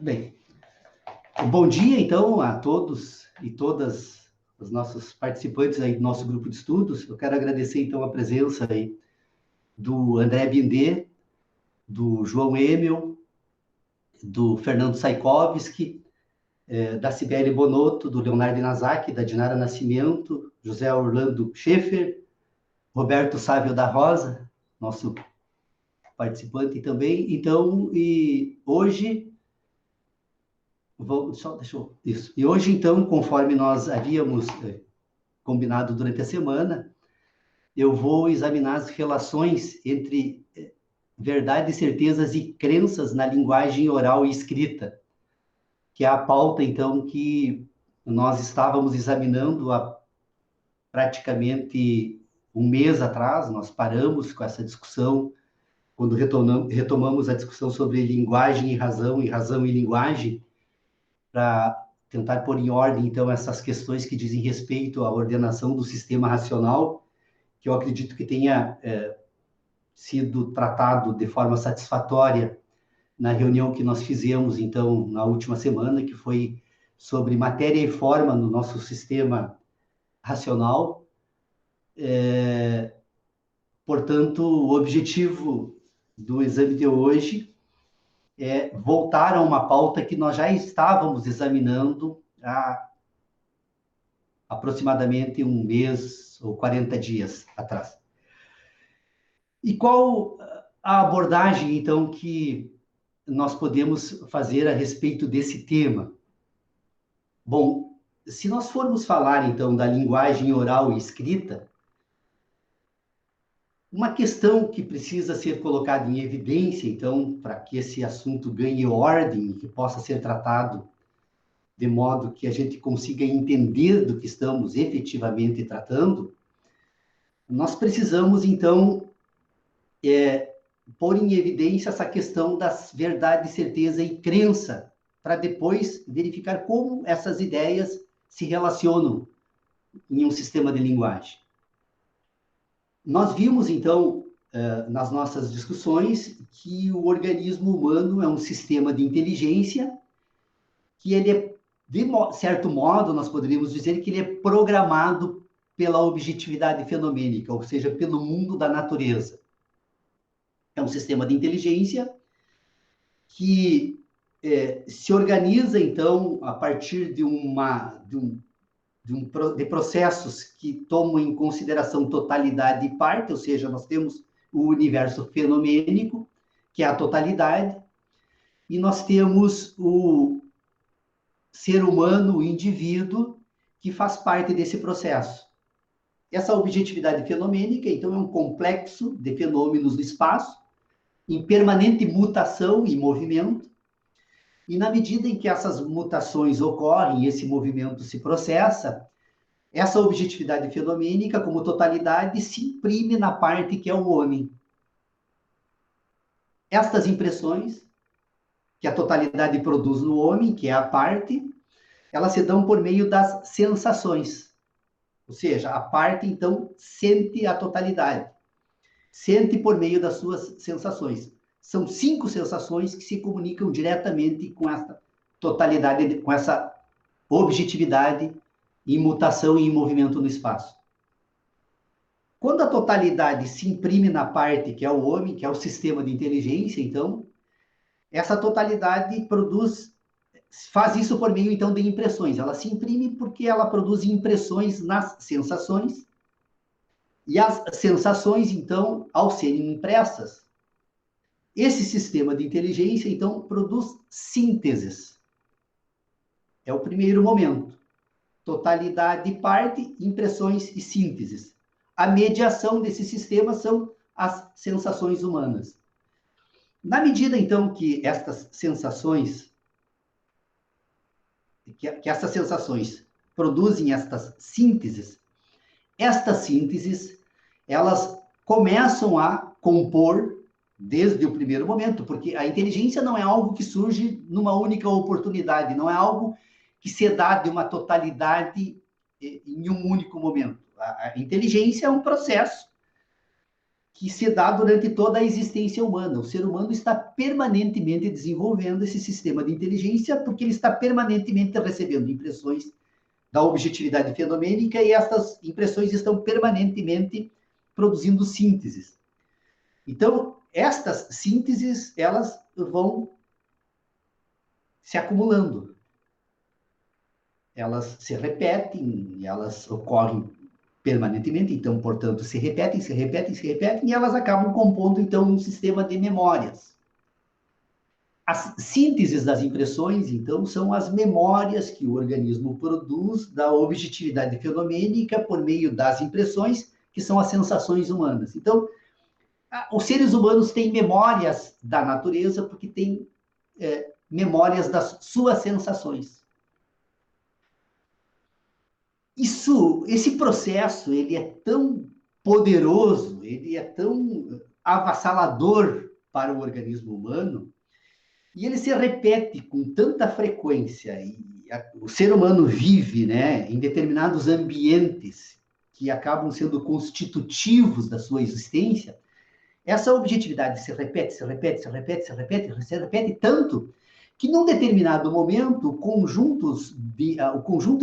Bem, bom dia, então, a todos e todas os nossos participantes aí do nosso grupo de estudos. Eu quero agradecer, então, a presença aí do André Bindê, do João Emel, do Fernando Saikovski, da Cibele Bonotto, do Leonardo Inazaki, da Dinara Nascimento, José Orlando Schaefer, Roberto Sávio da Rosa, nosso participante também. Então, e hoje... Isso. E hoje, então, conforme nós havíamos combinado durante a semana, eu vou examinar as relações entre verdades, certezas e crenças na linguagem oral e escrita, que é a pauta, então, que nós estávamos examinando há praticamente um mês atrás. Nós paramos com essa discussão quando retomamos a discussão sobre linguagem e razão e linguagem, para tentar pôr em ordem, então, essas questões que dizem respeito à ordenação do sistema racional, que eu acredito que tenha sido tratado de forma satisfatória na reunião que nós fizemos, então, na última semana, que foi sobre matéria e forma no nosso sistema racional. Portanto, o objetivo do exame de hoje é voltar a uma pauta que nós já estávamos examinando há aproximadamente um mês ou 40 dias atrás. E qual a abordagem, então, que nós podemos fazer a respeito desse tema? Bom, se nós formos falar, então, da linguagem oral e escrita, uma questão que precisa ser colocada em evidência, então, para que esse assunto ganhe ordem e que possa ser tratado de modo que a gente consiga entender do que estamos efetivamente tratando, nós precisamos, então, pôr em evidência essa questão das verdade, certeza e crença, para depois verificar como essas ideias se relacionam em um sistema de linguagem. Nós vimos, então, nas nossas discussões, que o organismo humano é um sistema de inteligência, que ele é, de certo modo, nós poderíamos dizer que ele é programado pela objetividade fenomênica, ou seja, pelo mundo da natureza. É um sistema de inteligência que se organiza, então, a partir de processos que tomam em consideração totalidade e parte, ou seja, nós temos o universo fenomênico, que é a totalidade, e nós temos o ser humano, o indivíduo, que faz parte desse processo. Essa objetividade fenomênica, então, é um complexo de fenômenos no espaço, em permanente mutação e movimento, e na medida em que essas mutações ocorrem, esse movimento se processa, essa objetividade fenomênica, como totalidade, se imprime na parte que é o homem. Estas impressões que a totalidade produz no homem, que é a parte, elas se dão por meio das sensações. Ou seja, a parte, então, sente a totalidade. Sente por meio das suas sensações. São 5 sensações que se comunicam diretamente com essa totalidade, com essa objetividade em mutação e em movimento no espaço. Quando a totalidade se imprime na parte que é o homem, que é o sistema de inteligência, então, essa totalidade faz isso por meio, então, de impressões. Ela se imprime porque ela produz impressões nas sensações, e as sensações, então, ao serem impressas, esse sistema de inteligência, então, produz sínteses. É o primeiro momento. Totalidade, parte, impressões e sínteses. A mediação desse sistema são as sensações humanas. Na medida, então, que estas sensações, essas sensações produzem estas sínteses, elas começam a compor desde o primeiro momento, porque a inteligência não é algo que surge numa única oportunidade, não é algo que se dá de uma totalidade em um único momento. A inteligência é um processo que se dá durante toda a existência humana. O ser humano está permanentemente desenvolvendo esse sistema de inteligência, porque ele está permanentemente recebendo impressões da objetividade fenomênica, e essas impressões estão permanentemente produzindo sínteses. Então, estas sínteses, elas vão se acumulando. Elas se repetem, elas ocorrem permanentemente, então, portanto, se repetem, se repetem, se repetem, e elas acabam compondo, então, um sistema de memórias. As sínteses das impressões, então, são as memórias que o organismo produz da objetividade fenomênica por meio das impressões, que são as sensações humanas. Então, os seres humanos têm memórias da natureza porque têm memórias das suas sensações. Esse processo, ele é tão poderoso, ele é tão avassalador para o organismo humano, e ele se repete com tanta frequência, e o ser humano vive, né, em determinados ambientes que acabam sendo constitutivos da sua existência. Essa objetividade se repete, se repete, se repete, se repete, se repete tanto que, num determinado momento, o conjunto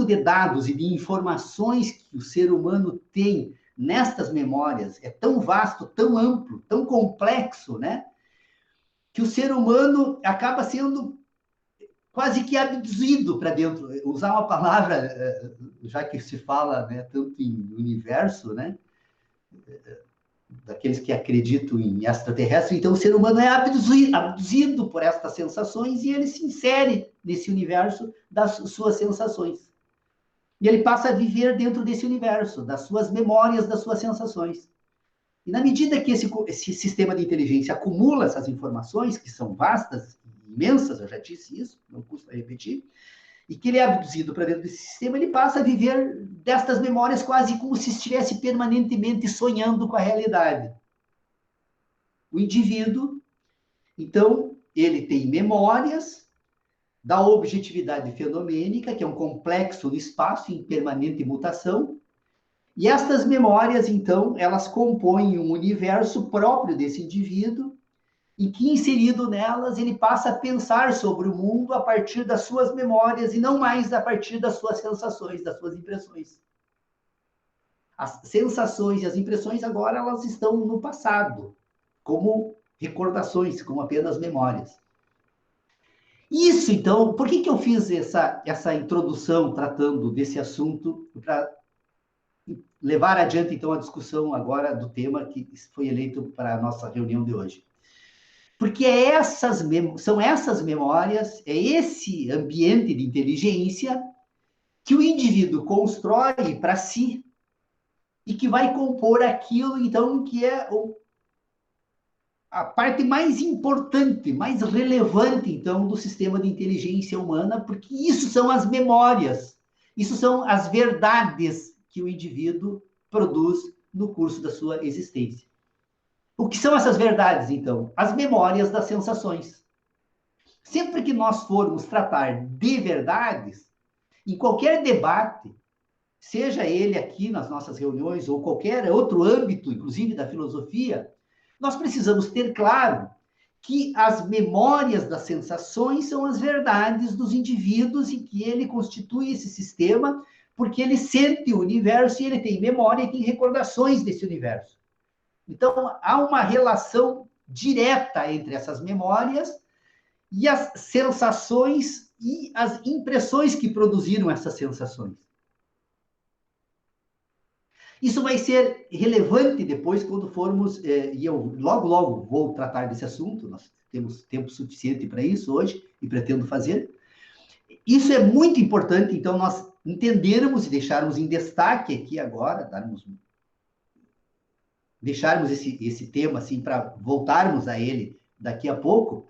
de dados e de informações que o ser humano tem nestas memórias é tão vasto, tão amplo, tão complexo, né? Que o ser humano acaba sendo quase que abduzido para dentro. Usar uma palavra, já que se fala, né, tanto em universo, né? Daqueles que acreditam em extraterrestre, então o ser humano é abduzido por estas sensações e ele se insere nesse universo das suas sensações. E ele passa a viver dentro desse universo, das suas memórias, das suas sensações. E na medida que esse sistema de inteligência acumula essas informações, que são vastas, imensas, eu já disse isso, não custa repetir, e que ele é abduzido para dentro desse sistema, ele passa a viver destas memórias quase como se estivesse permanentemente sonhando com a realidade. O indivíduo, então, ele tem memórias da objetividade fenomênica, que é um complexo do espaço em permanente mutação, e estas memórias, então, elas compõem um universo próprio desse indivíduo, e que, inserido nelas, ele passa a pensar sobre o mundo a partir das suas memórias e não mais a partir das suas sensações, das suas impressões. As sensações e as impressões agora elas estão no passado, como recordações, como apenas memórias. Isso, então, por que eu fiz essa introdução tratando desse assunto para levar adiante, então, a discussão agora do tema que foi eleito para a nossa reunião de hoje? Porque são essas memórias, é esse ambiente de inteligência que o indivíduo constrói para si e que vai compor aquilo, então, que é a parte mais importante, mais relevante, então, do sistema de inteligência humana, porque isso são as memórias, isso são as verdades que o indivíduo produz no curso da sua existência. O que são essas verdades, então? As memórias das sensações. Sempre que nós formos tratar de verdades, em qualquer debate, seja ele aqui nas nossas reuniões ou qualquer outro âmbito, inclusive da filosofia, nós precisamos ter claro que as memórias das sensações são as verdades dos indivíduos e que ele constitui esse sistema porque ele sente o universo e ele tem memória e tem recordações desse universo. Então, há uma relação direta entre essas memórias e as sensações e as impressões que produziram essas sensações. Isso vai ser relevante depois quando formos, e eu logo vou tratar desse assunto, nós temos tempo suficiente para isso hoje e pretendo fazer. Isso é muito importante, então, nós entendermos e deixarmos em destaque aqui agora, deixarmos esse tema assim para voltarmos a ele daqui a pouco.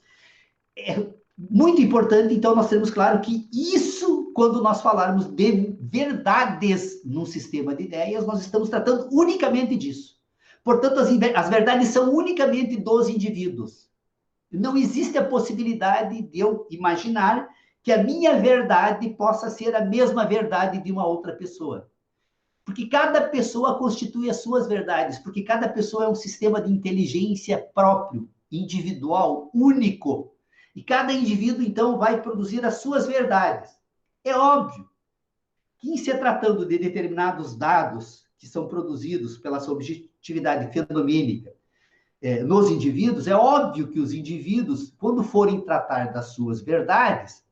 É muito importante, então, nós termos claro que isso, quando nós falarmos de verdades num sistema de ideias, nós estamos tratando unicamente disso. Portanto, as verdades são unicamente dos indivíduos. Não existe a possibilidade de eu imaginar que a minha verdade possa ser a mesma verdade de uma outra pessoa. Porque cada pessoa constitui as suas verdades, porque cada pessoa é um sistema de inteligência próprio, individual, único. E cada indivíduo, então, vai produzir as suas verdades. É óbvio que, em se tratando de determinados dados que são produzidos pela sua objetividade fenomênica nos indivíduos, é óbvio que os indivíduos, quando forem tratar das suas verdades,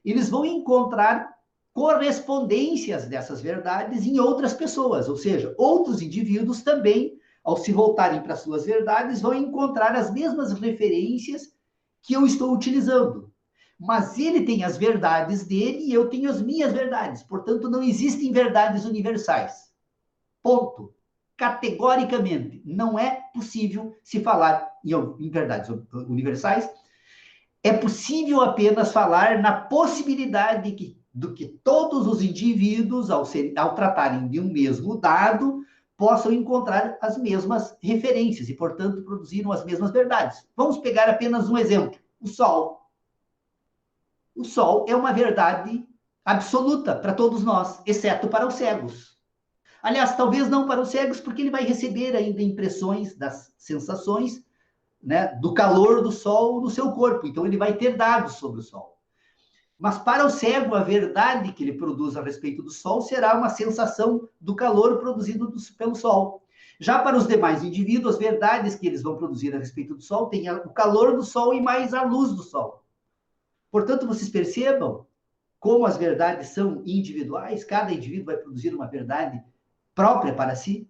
eles vão encontrar correspondências dessas verdades em outras pessoas, ou seja, outros indivíduos também, ao se voltarem para suas verdades, vão encontrar as mesmas referências que eu estou utilizando. Mas ele tem as verdades dele e eu tenho as minhas verdades. Portanto, não existem verdades universais. Ponto. Categoricamente, não é possível se falar em verdades universais. É possível apenas falar na possibilidade do que todos os indivíduos, ao tratarem de um mesmo dado, possam encontrar as mesmas referências e, portanto, produziram as mesmas verdades. Vamos pegar apenas um exemplo: o Sol. O Sol é uma verdade absoluta para todos nós, exceto para os cegos. Aliás, talvez não para os cegos, porque ele vai receber ainda impressões das sensações, né, do calor do Sol no seu corpo. Então, ele vai ter dados sobre o Sol. Mas para o cego, a verdade que ele produz a respeito do Sol será uma sensação do calor produzido pelo Sol. Já para os demais indivíduos, as verdades que eles vão produzir a respeito do Sol têm o calor do Sol e mais a luz do Sol. Portanto, vocês percebam como as verdades são individuais, cada indivíduo vai produzir uma verdade própria para si.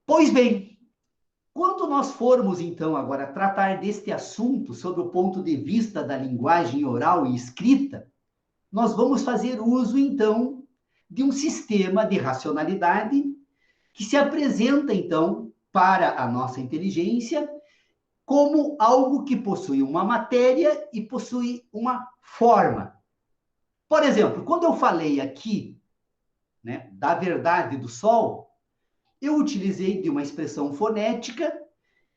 Pois bem, quando nós formos, então, agora tratar deste assunto sob o ponto de vista da linguagem oral e escrita, nós vamos fazer uso, então, de um sistema de racionalidade que se apresenta, então, para a nossa inteligência como algo que possui uma matéria e possui uma forma. Por exemplo, quando eu falei aqui, né, da verdade do Sol, eu utilizei de uma expressão fonética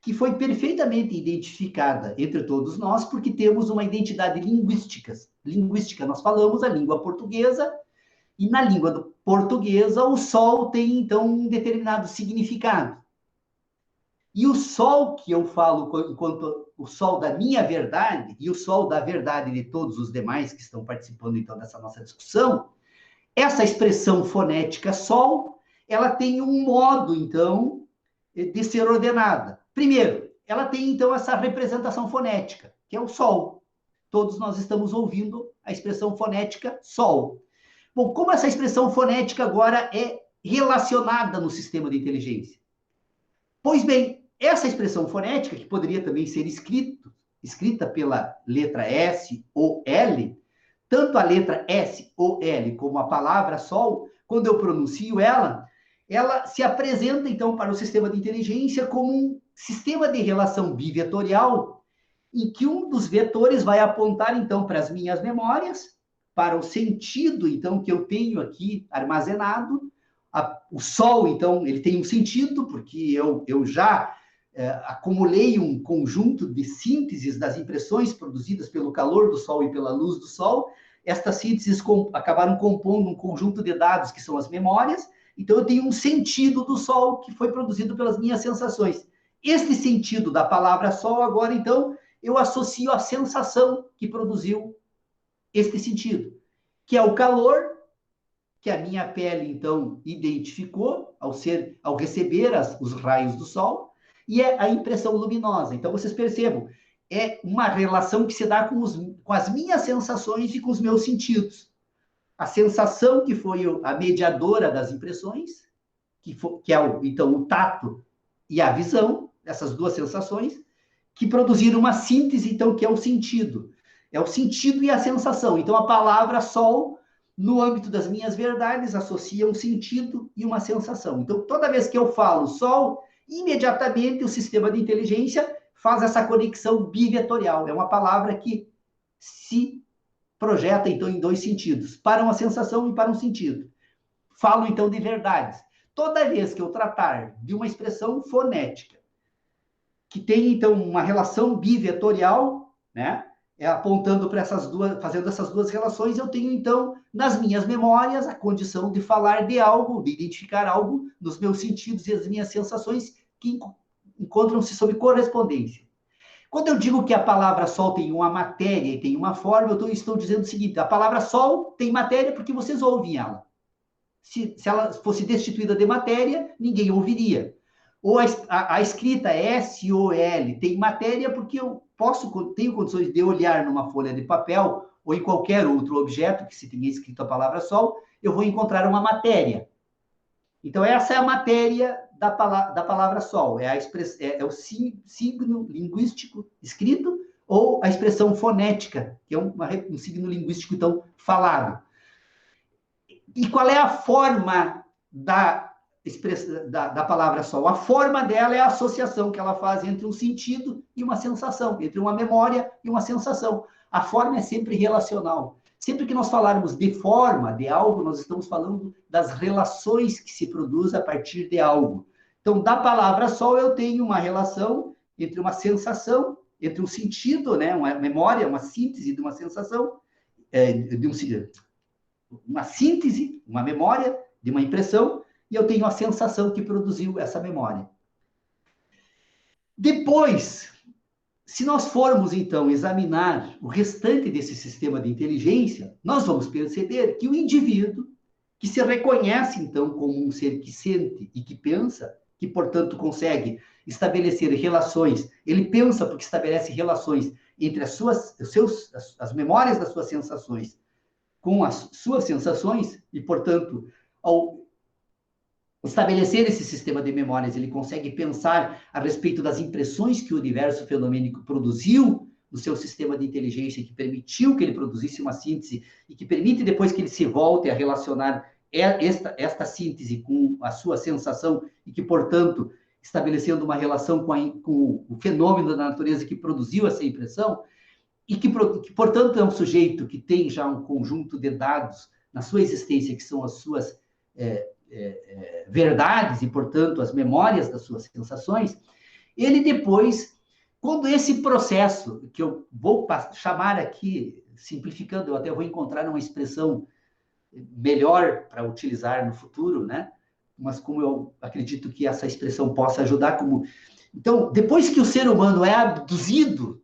que foi perfeitamente identificada entre todos nós, porque temos uma identidade linguística. Nós falamos a língua portuguesa, e na língua portuguesa o Sol tem, então, um determinado significado. E o Sol que eu falo enquanto o Sol da minha verdade, e o Sol da verdade de todos os demais que estão participando, então, dessa nossa discussão, essa expressão fonética Sol, ela tem um modo, então, de ser ordenada. Primeiro, ela tem, então, essa representação fonética, que é o Sol. Todos nós estamos ouvindo a expressão fonética Sol. Bom, como essa expressão fonética agora é relacionada no sistema de inteligência? Pois bem, essa expressão fonética, que poderia também ser escrita pela letra S ou L, tanto a letra S ou L como a palavra Sol, quando eu pronuncio ela se apresenta, então, para o sistema de inteligência como um sistema de relação bivetorial, em que um dos vetores vai apontar, então, para as minhas memórias, para o sentido, então, que eu tenho aqui armazenado. O Sol, então, ele tem um sentido, porque eu já acumulei um conjunto de sínteses das impressões produzidas pelo calor do Sol e pela luz do Sol. Estas sínteses acabaram compondo um conjunto de dados que são as memórias. Então, eu tenho um sentido do Sol que foi produzido pelas minhas sensações. Este sentido da palavra Sol, agora, então, eu associo à sensação que produziu este sentido, que é o calor que a minha pele, então, identificou ao receber os raios do Sol, e é a impressão luminosa. Então, vocês percebam, é uma relação que se dá com as minhas sensações e com os meus sentidos. A sensação que foi a mediadora das impressões, que é, então, o tato e a visão, essas duas sensações, que produziram uma síntese, então, que é o sentido. É o sentido e a sensação. Então, a palavra Sol, no âmbito das minhas verdades, associa um sentido e uma sensação. Então, toda vez que eu falo Sol, imediatamente o sistema de inteligência faz essa conexão bivetorial. É uma palavra que se projeta, então, em dois sentidos, para uma sensação e para um sentido. Falo, então, de verdades. Toda vez que eu tratar de uma expressão fonética, que tem, então, uma relação bivetorial, né? apontando para essas duas, fazendo essas duas relações, eu tenho, então, nas minhas memórias, a condição de falar de algo, de identificar algo nos meus sentidos e as minhas sensações que encontram-se sob correspondência. Quando eu digo que a palavra sol tem uma matéria e tem uma forma, eu estou dizendo o seguinte: a palavra sol tem matéria porque vocês ouvem ela. Se ela fosse destituída de matéria, ninguém ouviria. Ou a escrita S-O-L tem matéria porque eu tenho condições de olhar numa folha de papel ou em qualquer outro objeto que se tenha escrito a palavra sol, eu vou encontrar uma matéria. Então, essa é a matéria da palavra sol, é o signo linguístico escrito ou a expressão fonética, que é um signo linguístico, então, falado. E qual é a forma da palavra sol? A forma dela é a associação que ela faz entre um sentido e uma sensação, entre uma memória e uma sensação. A forma é sempre relacional. Sempre que nós falarmos de forma, de algo, nós estamos falando das relações que se produzem a partir de algo. Então, da palavra sol, eu tenho uma relação entre uma sensação, entre um sentido, né, uma memória, uma síntese de uma sensação, uma síntese, uma memória de uma impressão, e eu tenho a sensação que produziu essa memória. Depois, se nós formos, então, examinar o restante desse sistema de inteligência, nós vamos perceber que o indivíduo, que se reconhece, então, como um ser que sente e que pensa, que, portanto, consegue estabelecer relações, ele pensa porque estabelece relações entre as memórias das suas sensações com as suas sensações, e, portanto, ao estabelecer esse sistema de memórias, ele consegue pensar a respeito das impressões que o universo fenomênico produziu no seu sistema de inteligência, que permitiu que ele produzisse uma síntese e que permite depois que ele se volte a relacionar esta síntese com a sua sensação e que, portanto, estabelecendo uma relação com o fenômeno da natureza que produziu essa impressão, e que, portanto, é um sujeito que tem já um conjunto de dados na sua existência, que são as suas verdades e, portanto, as memórias das suas sensações, ele depois, quando esse processo, que eu vou chamar aqui, simplificando, eu até vou encontrar uma expressão melhor para utilizar no futuro, né? Mas como eu acredito que essa expressão possa ajudar como... Então, depois que o ser humano é abduzido,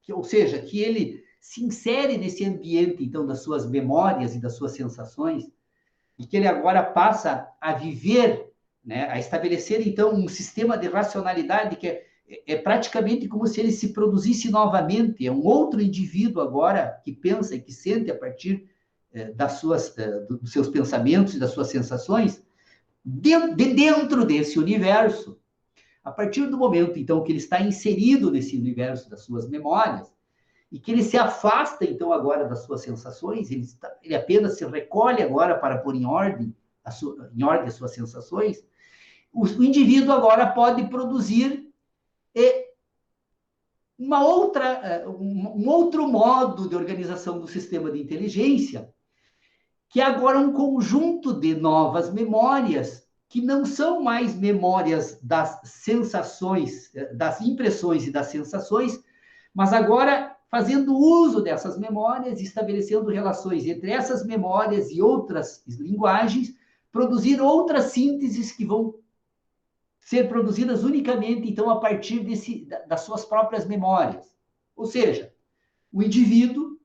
ou seja, que ele se insere nesse ambiente, então, das suas memórias e das suas sensações, e que ele agora passa a viver, né, a estabelecer, então, um sistema de racionalidade que é praticamente como se ele se produzisse novamente, é um outro indivíduo agora que pensa e que sente a partir dos seus pensamentos e das suas sensações, dentro desse universo. A partir do momento, então, que ele está inserido nesse universo das suas memórias, e que ele se afasta, então, agora das suas sensações, ele apenas se recolhe agora para pôr em ordem as suas sensações, o indivíduo agora pode produzir um outro modo de organização do sistema de inteligência, que é agora um conjunto de novas memórias que não são mais memórias das sensações, das impressões e das sensações, mas agora fazendo uso dessas memórias, estabelecendo relações entre essas memórias e outras linguagens, produzir outras sínteses que vão ser produzidas unicamente, então, a partir das suas próprias memórias. Ou seja, o indivíduo,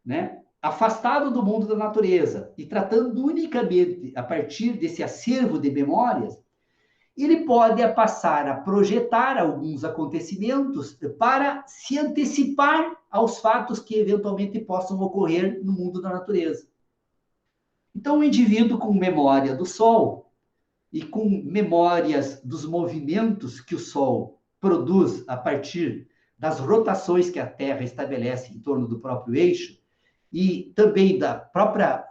né, afastado do mundo da natureza e tratando unicamente a partir desse acervo de memórias, ele pode passar a projetar alguns acontecimentos para se antecipar aos fatos que eventualmente possam ocorrer no mundo da natureza. Então, o indivíduo com memória do Sol e com memórias dos movimentos que o Sol produz a partir das rotações que a Terra estabelece em torno do próprio eixo, e também da própria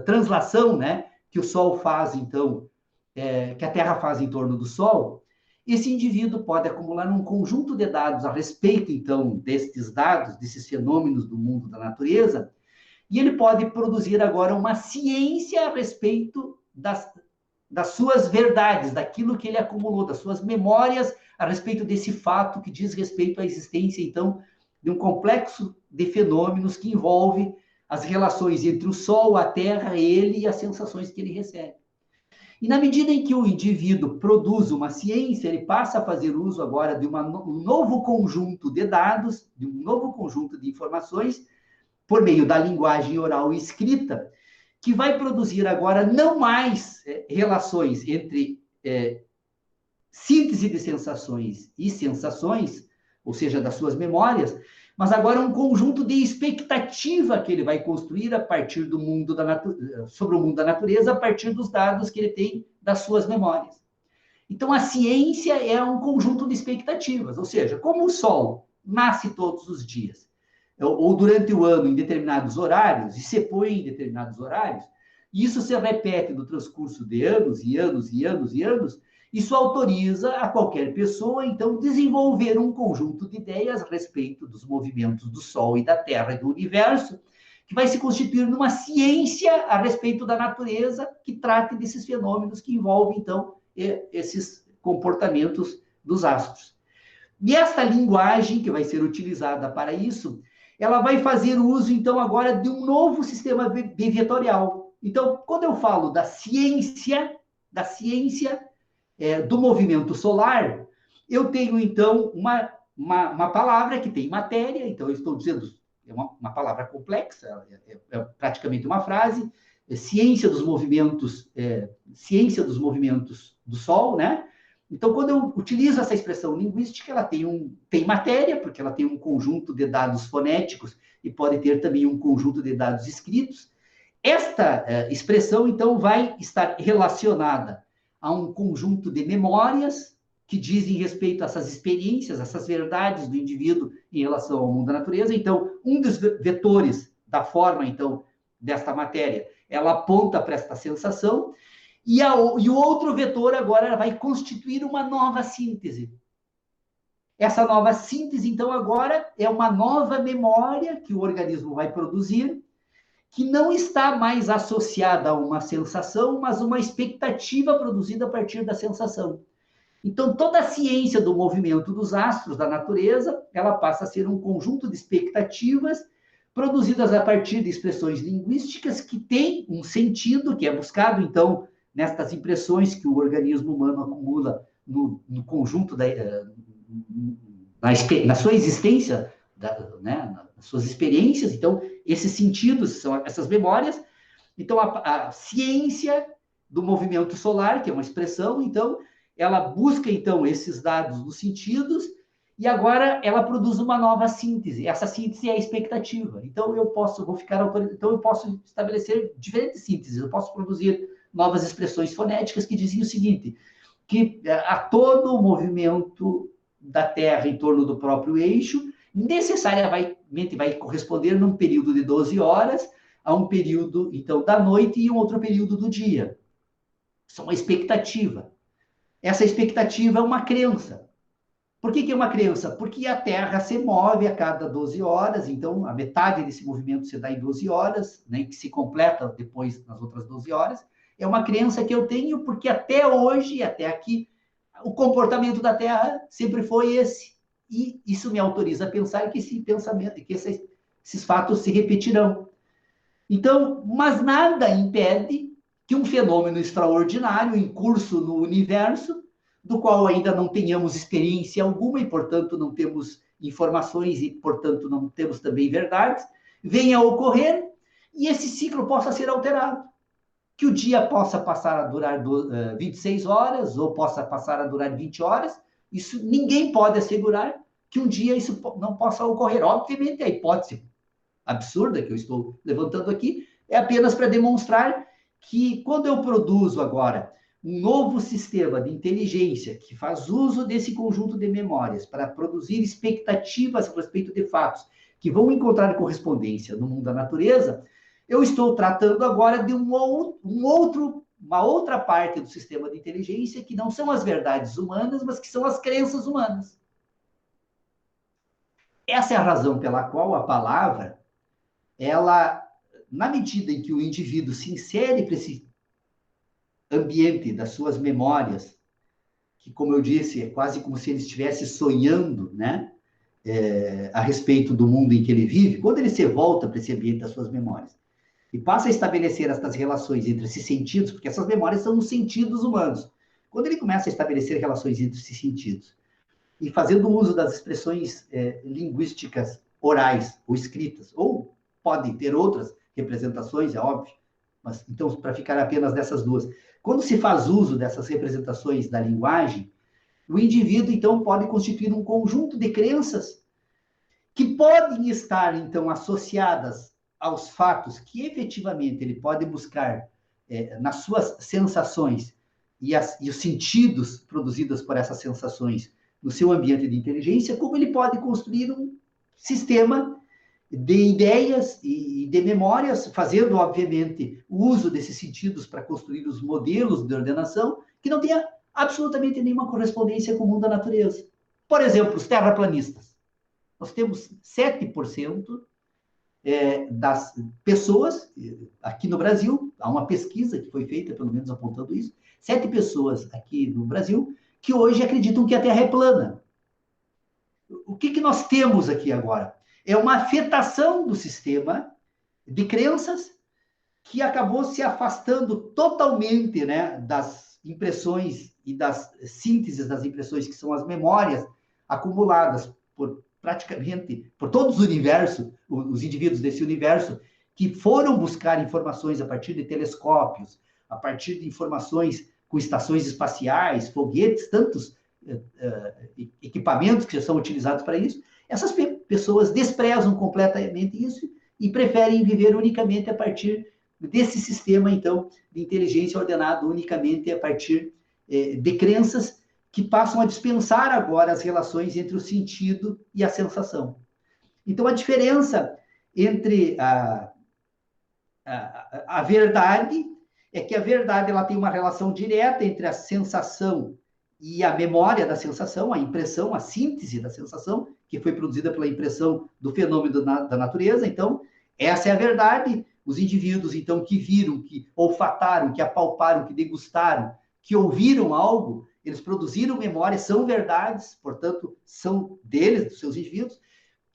translação, né, que o Sol faz, então, que a Terra faz em torno do Sol, esse indivíduo pode acumular um conjunto de dados a respeito, então, destes dados, desses fenômenos do mundo da natureza, e ele pode produzir agora uma ciência a respeito das suas verdades, daquilo que ele acumulou, das suas memórias a respeito desse fato que diz respeito à existência, então, de um complexo de fenômenos que envolve as relações entre o Sol, a Terra, ele e as sensações que ele recebe. E na medida em que o indivíduo produz uma ciência, ele passa a fazer uso agora de um novo conjunto de dados, de um novo conjunto de informações, por meio da linguagem oral e escrita, que vai produzir agora não mais relações entre síntese de sensações e sensações, ou seja, das suas memórias, mas agora um conjunto de expectativa que ele vai construir a partir do mundo sobre o mundo da natureza, a partir dos dados que ele tem das suas memórias. Então, a ciência é um conjunto de expectativas, ou seja, como o Sol nasce todos os dias, ou durante o ano em determinados horários, e se põe em determinados horários, e isso se repete no transcurso de anos e anos e anos e anos, isso autoriza a qualquer pessoa, então, desenvolver um conjunto de ideias a respeito dos movimentos do Sol e da Terra e do universo, que vai se constituir numa ciência a respeito da natureza que trate desses fenômenos que envolvem, então, esses comportamentos dos astros. E esta linguagem que vai ser utilizada para isso, ela vai fazer uso, então, agora de um novo sistema vetorial. Então, quando eu falo da ciência do movimento solar, eu tenho, então, uma palavra que tem matéria, então eu estou dizendo, é uma palavra complexa, é praticamente uma frase, ciência dos movimentos do Sol, né? Então, quando eu utilizo essa expressão linguística, ela tem matéria, porque ela tem um conjunto de dados fonéticos e pode ter também um conjunto de dados escritos. Esta expressão, então, vai estar relacionada a um conjunto de memórias que dizem respeito a essas experiências, essas verdades do indivíduo em relação ao mundo da natureza. Então, um dos vetores da forma, então, desta matéria, ela aponta para esta sensação, e o outro vetor agora vai constituir uma nova síntese. Essa nova síntese, então, agora é uma nova memória que o organismo vai produzir, que não está mais associada a uma sensação, mas uma expectativa produzida a partir da sensação. Então, toda a ciência do movimento dos astros da natureza, ela passa a ser um conjunto de expectativas produzidas a partir de expressões linguísticas que têm um sentido, que é buscado, então, nestas impressões que o organismo humano acumula no conjunto, na sua existência, né, nas suas experiências. Então, esses sentidos são essas memórias. Então, a ciência do movimento solar, que é uma expressão, então, ela busca, então, esses dados dos sentidos e agora ela produz uma nova síntese. Essa síntese é a expectativa. Então, eu posso estabelecer diferentes sínteses. Eu posso produzir novas expressões fonéticas que dizem o seguinte, que a todo o movimento da Terra em torno do próprio eixo, necessariamente vai corresponder num período de 12 horas a um período, então, da noite e um outro período do dia. Isso é uma expectativa. Essa expectativa é uma crença. Por que é uma crença? Porque a Terra se move a cada 12 horas, então a metade desse movimento se dá em 12 horas, né, que se completa depois nas outras 12 horas. É uma crença que eu tenho porque até hoje, até aqui, o comportamento da Terra sempre foi esse. E isso me autoriza a pensar que esses fatos se repetirão. Então, mas nada impede que um fenômeno extraordinário em curso no universo, do qual ainda não tenhamos experiência alguma e, portanto, não temos informações e, portanto, não temos também verdades, venha a ocorrer e esse ciclo possa ser alterado. Que o dia possa passar a durar 26 horas ou possa passar a durar 20 horas, isso ninguém pode assegurar que um dia isso não possa ocorrer. Obviamente, a hipótese absurda que eu estou levantando aqui é apenas para demonstrar que quando eu produzo agora um novo sistema de inteligência que faz uso desse conjunto de memórias para produzir expectativas a respeito de fatos que vão encontrar correspondência no mundo da natureza, eu estou tratando agora de uma outra parte do sistema de inteligência que não são as verdades humanas, mas que são as crenças humanas. Essa é a razão pela qual a palavra, ela, na medida em que o indivíduo se insere para esse ambiente das suas memórias, que, como eu disse, é quase como se ele estivesse sonhando, né? a respeito do mundo em que ele vive, quando ele se volta para esse ambiente das suas memórias e passa a estabelecer essas relações entre esses sentidos, porque essas memórias são os sentidos humanos. Quando ele começa a estabelecer relações entre esses sentidos e fazendo uso das expressões linguísticas orais ou escritas, ou podem ter outras representações, é óbvio, mas então, para ficar apenas dessas duas, quando se faz uso dessas representações da linguagem, o indivíduo, então, pode constituir um conjunto de crenças que podem estar, então, associadas aos fatos que, efetivamente, ele pode buscar nas suas sensações e os sentidos produzidos por essas sensações no seu ambiente de inteligência, como ele pode construir um sistema de ideias e de memórias, fazendo, obviamente, o uso desses sentidos para construir os modelos de ordenação, que não tenha absolutamente nenhuma correspondência com o mundo da natureza. Por exemplo, os terraplanistas. Nós temos 7% das pessoas, aqui no Brasil, há uma pesquisa que foi feita, pelo menos apontando isso, 7 pessoas aqui no Brasil, que hoje acreditam que a Terra é plana. O que nós temos aqui agora? É uma afetação do sistema de crenças que acabou se afastando totalmente, né, das impressões e das sínteses das impressões, que são as memórias acumuladas por praticamente por todos os universos, os indivíduos desse universo, que foram buscar informações a partir de telescópios, a partir de informações com estações espaciais, foguetes, tantos equipamentos que já são utilizados para isso. Essas pessoas desprezam completamente isso e preferem viver unicamente a partir desse sistema, então, de inteligência ordenado unicamente a partir de crenças que passam a dispensar agora as relações entre o sentido e a sensação. Então, a diferença entre a verdade é que a verdade ela tem uma relação direta entre a sensação e a memória da sensação, a impressão, a síntese da sensação, que foi produzida pela impressão do fenômeno da natureza. Então, essa é a verdade. Os indivíduos, então, que viram, que olfataram, que apalparam, que degustaram, que ouviram algo, eles produziram memória, são verdades, portanto, são deles, dos seus indivíduos,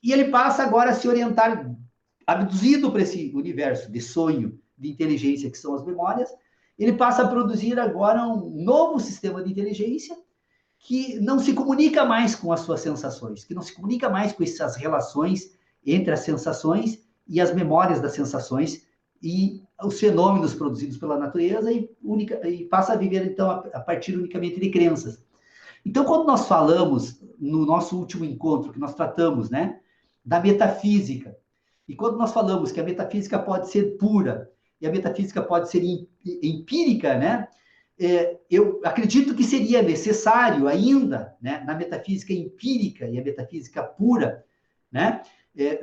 e ele passa agora a se orientar, abduzido para esse universo de sonho, de inteligência, que são as memórias, ele passa a produzir agora um novo sistema de inteligência que não se comunica mais com as suas sensações, que não se comunica mais com essas relações entre as sensações e as memórias das sensações e os fenômenos produzidos pela natureza e passa a viver, então, a partir unicamente de crenças. Então, quando nós falamos, no nosso último encontro, que nós tratamos, né, da metafísica, e quando nós falamos que a metafísica pode ser pura e a metafísica pode ser empírica, né, eu acredito que seria necessário ainda, né, na metafísica empírica e a metafísica pura, né,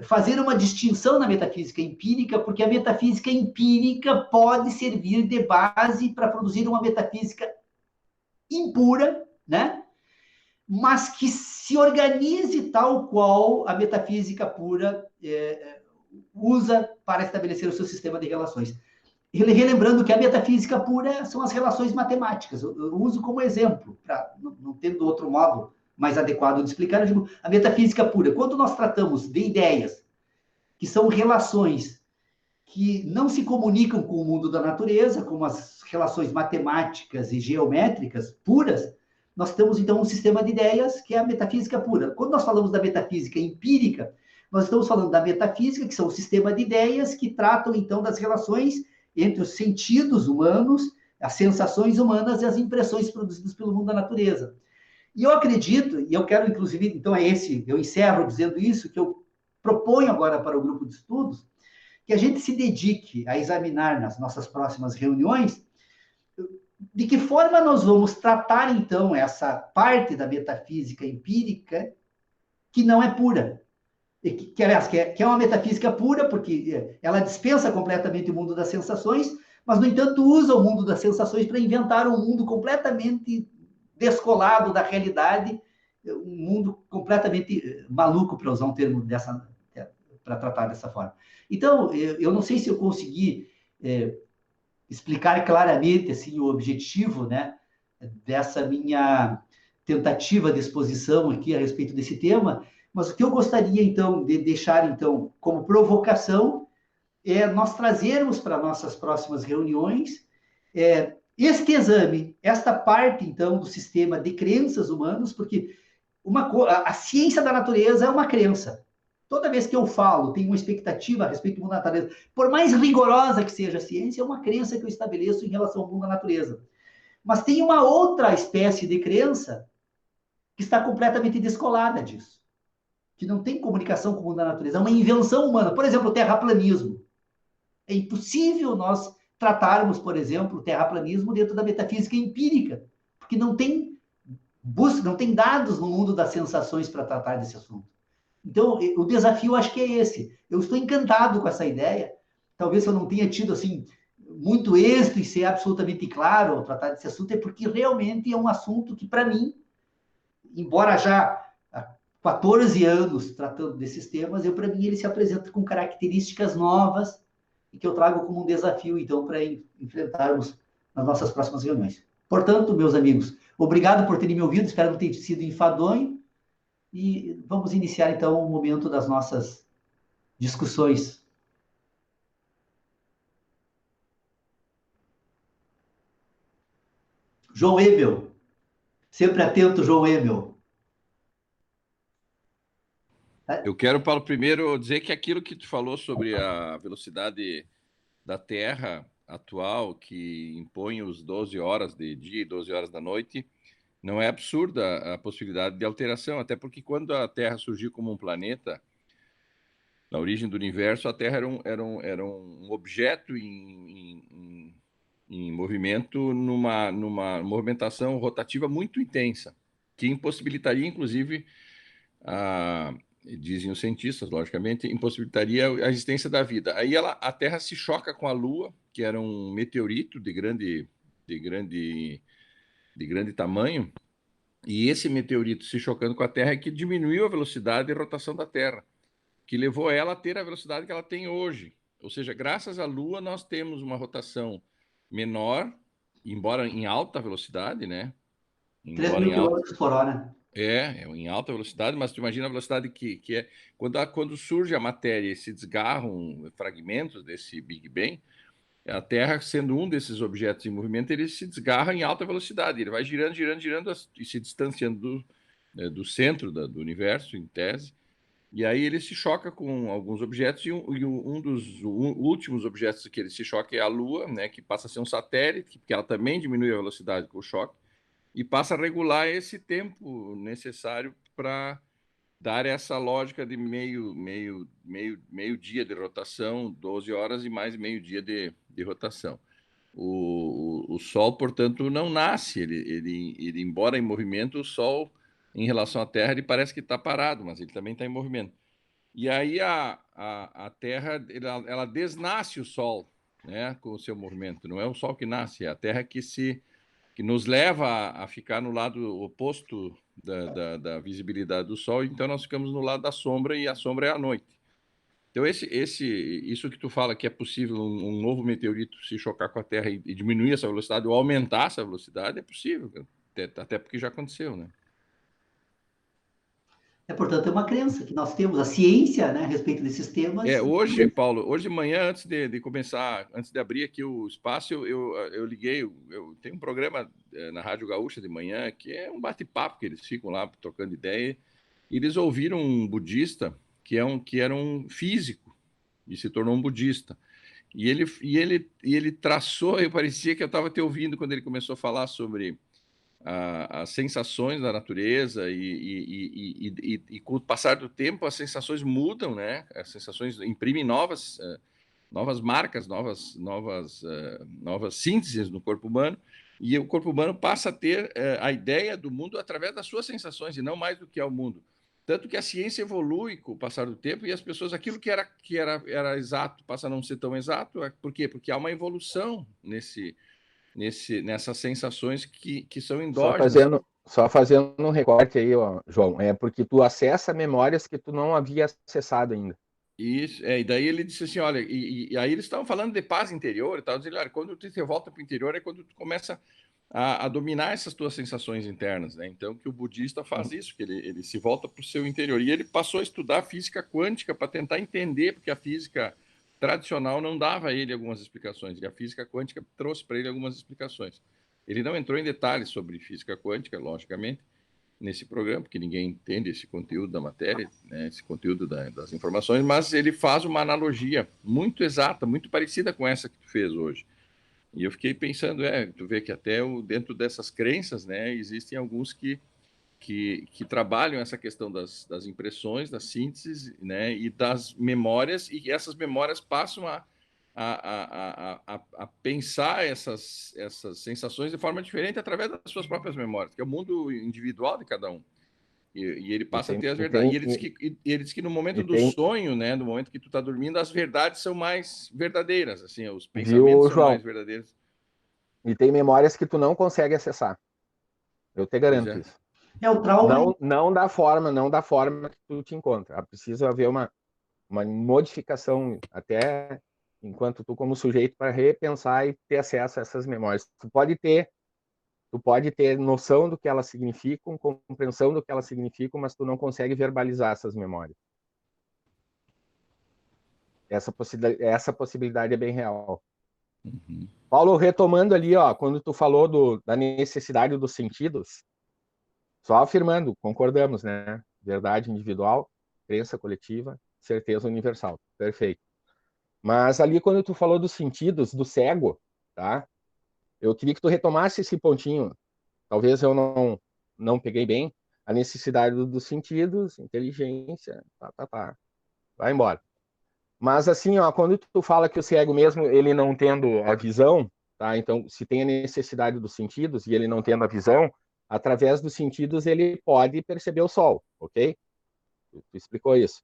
fazer uma distinção na metafísica empírica, porque a metafísica empírica pode servir de base para produzir uma metafísica impura, né, mas que se organize tal qual a metafísica pura usa para estabelecer o seu sistema de relações. Relembrando que a metafísica pura são as relações matemáticas. Eu uso como exemplo, não tendo outro modo mais adequado de explicar, eu digo, a metafísica pura, quando nós tratamos de ideias, que são relações que não se comunicam com o mundo da natureza, como as relações matemáticas e geométricas puras, nós temos, então, um sistema de ideias que é a metafísica pura. Quando nós falamos da metafísica empírica, nós estamos falando da metafísica, que são o sistema de ideias que tratam, então, das relações entre os sentidos humanos, as sensações humanas e as impressões produzidas pelo mundo da natureza. E eu acredito, e eu quero, inclusive, então eu encerro dizendo isso, que eu proponho agora para o grupo de estudos, que a gente se dedique a examinar nas nossas próximas reuniões de que forma nós vamos tratar, então, essa parte da metafísica empírica que não é pura. Aliás, que é uma metafísica pura, porque ela dispensa completamente o mundo das sensações, mas, no entanto, usa o mundo das sensações para inventar um mundo completamente descolado da realidade, um mundo completamente maluco, para usar um termo para tratar dessa forma. Então, eu não sei se eu consegui explicar claramente assim, o objetivo, né, dessa minha tentativa de exposição aqui a respeito desse tema, Mas o que eu gostaria, então, de deixar, então, como provocação, é nós trazermos para nossas próximas reuniões este exame, esta parte, então, do sistema de crenças humanas, porque a ciência da natureza é uma crença. Toda vez que eu falo, tenho uma expectativa a respeito do mundo da natureza, por mais rigorosa que seja a ciência, é uma crença que eu estabeleço em relação ao mundo da natureza. Mas tem uma outra espécie de crença que está completamente descolada disso, que não tem comunicação com o mundo da natureza, é uma invenção humana. Por exemplo, o terraplanismo. É impossível nós tratarmos, por exemplo, o terraplanismo dentro da metafísica empírica, porque não tem dados no mundo das sensações para tratar desse assunto. Então, o desafio acho que é esse. Eu estou encantado com essa ideia. Talvez eu não tenha tido assim muito êxito em ser absolutamente claro ao tratar desse assunto, é porque realmente é um assunto que, para mim, embora já há 14 anos tratando desses temas, para mim ele se apresenta com características novas e que eu trago como um desafio, então, para enfrentarmos nas nossas próximas reuniões. Portanto, meus amigos, obrigado por terem me ouvido, espero não ter sido enfadonho, e vamos iniciar, então, o momento das nossas discussões. João Emel, sempre atento, João Emel. Eu quero, Paulo, primeiro dizer que aquilo que tu falou sobre a velocidade da Terra atual, que impõe os 12 horas de dia e 12 horas da noite, não é absurda a possibilidade de alteração, até porque quando a Terra surgiu como um planeta, na origem do universo, a Terra era um objeto em movimento, numa movimentação rotativa muito intensa, que impossibilitaria, inclusive, dizem os cientistas, logicamente, impossibilitaria a existência da vida. Aí a Terra se choca com a Lua, que era um meteorito de grande tamanho, e esse meteorito se chocando com a Terra é que diminuiu a velocidade de rotação da Terra, que levou ela a ter a velocidade que ela tem hoje. Ou seja, graças à Lua, nós temos uma rotação menor, embora em alta velocidade, né? 3.000 quilômetros por hora. Em alta velocidade, mas tu imagina a velocidade que é quando surge a matéria e se desgarram fragmentos desse Big Bang, a Terra, sendo um desses objetos em movimento, ele se desgarra em alta velocidade, ele vai girando, girando, girando e se distanciando do centro do universo, em tese, e aí ele se choca com alguns objetos, e um dos últimos objetos que ele se choca é a Lua, né, que passa a ser um satélite, porque ela também diminui a velocidade com o choque, e passa a regular esse tempo necessário para dar essa lógica de meio dia de rotação, 12 horas e mais meio dia de rotação. O Sol, portanto, não nasce, ele, embora em movimento, o Sol, em relação à Terra, ele parece que está parado, mas ele também está em movimento. E aí a Terra, ela desnasce o Sol, né, com o seu movimento. Não é o Sol que nasce, é a Terra que nos leva a ficar no lado oposto da visibilidade do Sol, então nós ficamos no lado da sombra, e a sombra é a noite. Então, isso que tu fala que é possível um novo meteorito se chocar com a Terra e diminuir essa velocidade ou aumentar essa velocidade, é possível, até porque já aconteceu, né? Portanto, é uma crença que nós temos, a ciência, né, a respeito desses temas. Hoje, Paulo, hoje de manhã, antes de começar, antes de abrir aqui o espaço, eu liguei, eu tenho um programa na Rádio Gaúcha de manhã, que é um bate-papo, que eles ficam lá trocando ideia, e eles ouviram um budista, que era um físico, e se tornou um budista. E ele traçou, eu parecia que eu estava te ouvindo quando ele começou a falar sobre as sensações da natureza, e com o passar do tempo as sensações mudam, né? As sensações imprimem novas marcas, novas sínteses no corpo humano, e o corpo humano passa a ter a ideia do mundo através das suas sensações e não mais do que é o mundo. Tanto que a ciência evolui com o passar do tempo, e as pessoas, aquilo que era exato passa a não ser tão exato. Por quê? Porque há uma evolução nessas sensações que são endógenas. Só fazendo um recorte aí, ó, João, é porque tu acessa memórias que tu não havia acessado ainda. Isso, e daí ele disse assim, olha, e aí eles estavam falando de paz interior e tal, dizendo, olha, quando tu volta para o interior é quando tu começa a dominar essas tuas sensações internas, né? Então, que o budista faz isso, que ele se volta para o seu interior. E ele passou a estudar física quântica para tentar entender, porque a física tradicional não dava a ele algumas explicações, e a física quântica trouxe para ele algumas explicações. Ele não entrou em detalhes sobre física quântica, logicamente, nesse programa, porque ninguém entende esse conteúdo da matéria, né, esse conteúdo das informações, mas ele faz uma analogia muito exata, muito parecida com essa que tu fez hoje. E eu fiquei pensando, tu vê que até dentro dessas crenças, né, existem alguns que trabalham essa questão das impressões, das sínteses, né, e das memórias, e essas memórias passam a pensar essas sensações de forma diferente através das suas próprias memórias, que é o mundo individual de cada um. E ele passa a ter as verdades. E ele diz que no momento do sonho, né, no momento que tu está dormindo, as verdades são mais verdadeiras, assim, os pensamentos são mais verdadeiros. E tem memórias que tu não consegue acessar. Eu te garanto isso. É o trauma. Não da forma que tu te encontra. Precisa haver uma modificação até enquanto tu como sujeito para repensar e ter acesso a essas memórias. Tu pode ter noção do que elas significam, compreensão do que elas significam, mas tu não consegue verbalizar essas memórias. Essa possibilidade é bem real. Uhum. Paulo, retomando ali, quando tu falou da necessidade dos sentidos, só afirmando, concordamos, né? Verdade individual, crença coletiva, certeza universal. Perfeito. Mas ali, quando tu falou dos sentidos, do cego, tá? Eu queria que tu retomasse esse pontinho. Talvez eu não peguei bem. A necessidade dos sentidos, inteligência, vai embora. Mas assim, quando tu fala que o cego mesmo, ele não tendo a visão, tá? Então, se tem a necessidade dos sentidos e ele não tendo a visão, através dos sentidos ele pode perceber o sol, ok? Tu explicou isso.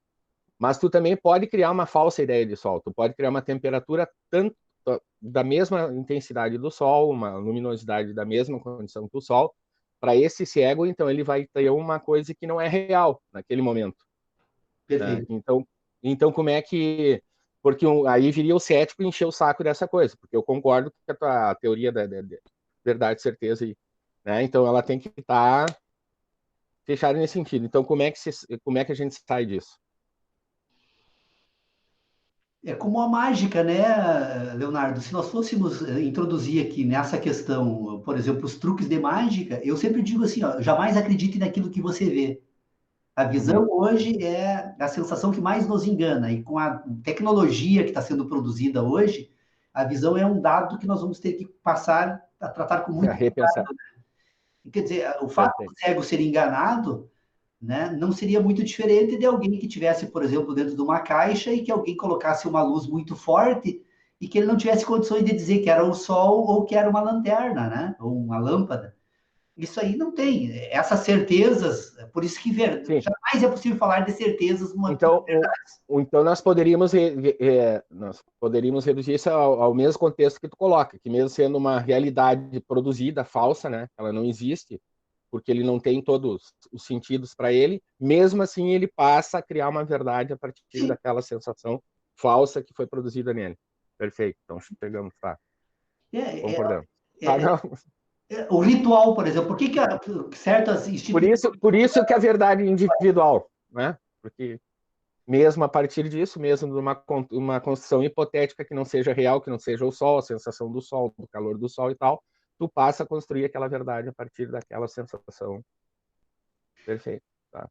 Mas tu também pode criar uma falsa ideia de sol. Tu pode criar uma temperatura tanto da mesma intensidade do sol, uma luminosidade da mesma condição do sol. Para esse cego, então, ele vai ter uma coisa que não é real naquele momento. Perfeito. Né? Então, como é que... Porque aí viria o cético e encher o saco dessa coisa, porque eu concordo com a tua teoria da verdade, certeza, né? Então ela tem que estar fechada nesse sentido. Então, como é que a gente sai disso? É como a mágica, né, Leonardo? Se nós fôssemos introduzir aqui nessa questão, por exemplo, os truques de mágica, eu sempre digo assim, jamais acredite naquilo que você vê. A visão hoje é a sensação que mais nos engana, e com a tecnologia que está sendo produzida hoje, a visão é um dado que nós vamos ter que passar a tratar com muito repensar. cuidado. Quer dizer, o fato do cego ser enganado, né, não seria muito diferente de alguém que tivesse, por exemplo, dentro de uma caixa e que alguém colocasse uma luz muito forte e que ele não tivesse condições de dizer que era o sol ou que era uma lanterna, né, ou uma lâmpada. Isso aí não tem. Essas certezas, por isso que jamais é possível falar de certezas. Então nós poderíamos reduzir isso ao mesmo contexto que tu coloca, que mesmo sendo uma realidade produzida, falsa, né? Ela não existe, porque ele não tem todos os sentidos para ele, mesmo assim ele passa a criar uma verdade a partir daquela sensação falsa que foi produzida nele. Perfeito. Então chegamos, tá? Concordamos. O ritual, por exemplo, por que certas instituições... Por isso que a verdade individual, né? Porque mesmo a partir disso, mesmo de uma construção hipotética que não seja real, que não seja o sol, a sensação do sol, do calor do sol e tal, tu passa a construir aquela verdade a partir daquela sensação. Perfeito, tá?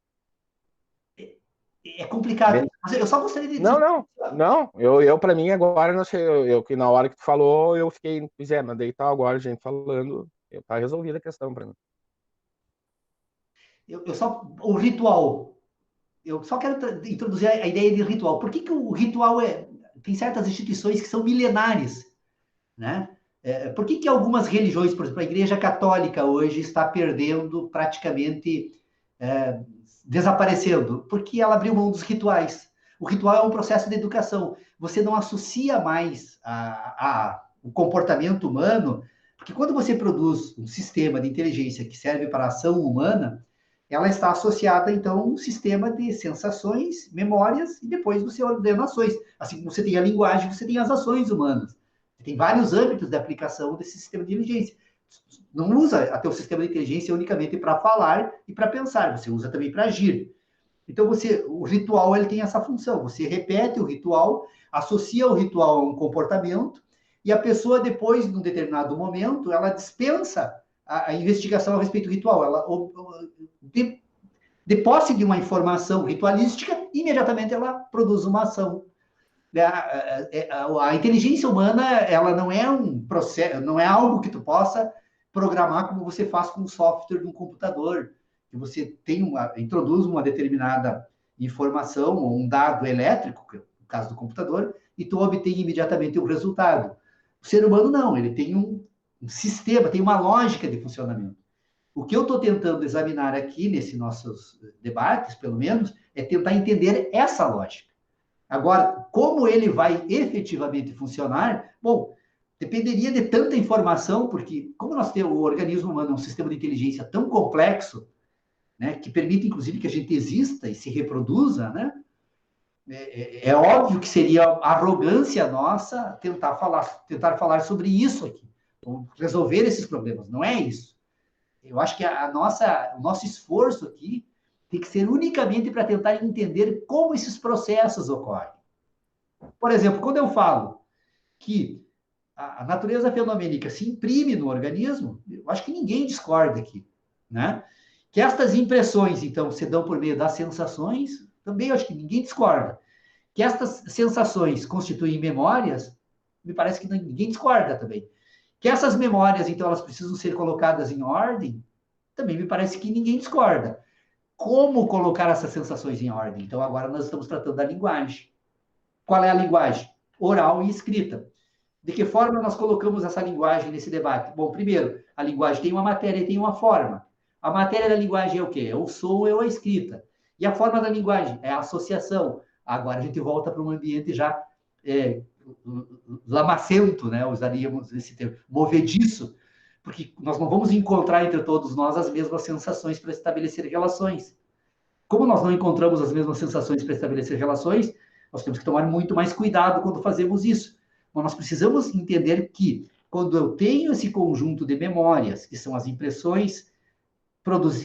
É complicado. Eu só gostaria de dizer... Não. Eu para mim, agora, que na hora que tu falou, eu fiquei... mandei tal, agora a gente falando... Está resolvida a questão para mim. O ritual. Eu só quero introduzir a ideia de ritual. Por que o ritual tem certas instituições que são milenares, né? Por que algumas religiões, por exemplo, a Igreja Católica hoje está perdendo, praticamente desaparecendo? Porque ela abriu mão dos rituais. O ritual é um processo de educação. Você não associa mais o comportamento humano. Porque quando você produz um sistema de inteligência que serve para a ação humana, ela está associada, então, a um sistema de sensações, memórias, e depois você ordena ações. Assim como você tem a linguagem, você tem as ações humanas. Você tem vários âmbitos de aplicação desse sistema de inteligência. não usa até o sistema de inteligência unicamente para falar e para pensar, você usa também para agir. Então, o ritual ele tem essa função, você repete o ritual, associa o ritual a um comportamento, e a pessoa depois, num determinado momento, ela dispensa a investigação a respeito do ritual, ela de posse de uma informação ritualística, imediatamente ela produz uma ação. A inteligência humana, ela não é um processo, não é algo que tu possa programar como você faz com o software de um computador, que você introduz uma determinada informação ou um dado elétrico, no caso do computador, e tu obtém imediatamente o resultado. O ser humano não, ele tem um sistema, tem uma lógica de funcionamento. O que eu estou tentando examinar aqui, nesses nossos debates, pelo menos, é tentar entender essa lógica. Agora, como ele vai efetivamente funcionar, bom, dependeria de tanta informação, porque como o organismo humano é um sistema de inteligência tão complexo, né, que permite, inclusive, que a gente exista e se reproduza, né, é óbvio que seria arrogância nossa tentar falar sobre isso aqui, resolver esses problemas. Não é isso. Eu acho que o nosso esforço aqui tem que ser unicamente para tentar entender como esses processos ocorrem. Por exemplo, quando eu falo que a natureza fenomênica se imprime no organismo, eu acho que ninguém discorda aqui, né? Que estas impressões, então, se dão por meio das sensações, também eu acho que ninguém discorda. Que estas sensações constituem memórias, me parece que ninguém discorda também. Que essas memórias, então, elas precisam ser colocadas em ordem, também me parece que ninguém discorda. Como colocar essas sensações em ordem? Então, agora nós estamos tratando da linguagem. Qual é a linguagem? Oral e escrita. De que forma nós colocamos essa linguagem nesse debate? Bom, primeiro, a linguagem tem uma matéria e tem uma forma. A matéria da linguagem é o quê? É o som ou a escrita. E a forma da linguagem é a associação. Agora a gente volta para um ambiente já lamacento, né? Usaríamos esse termo, movediço, porque nós não vamos encontrar entre todos nós as mesmas sensações para estabelecer relações. Como nós não encontramos as mesmas sensações para estabelecer relações, nós temos que tomar muito mais cuidado quando fazemos isso. Mas nós precisamos entender que, quando eu tenho esse conjunto de memórias, que são as impressões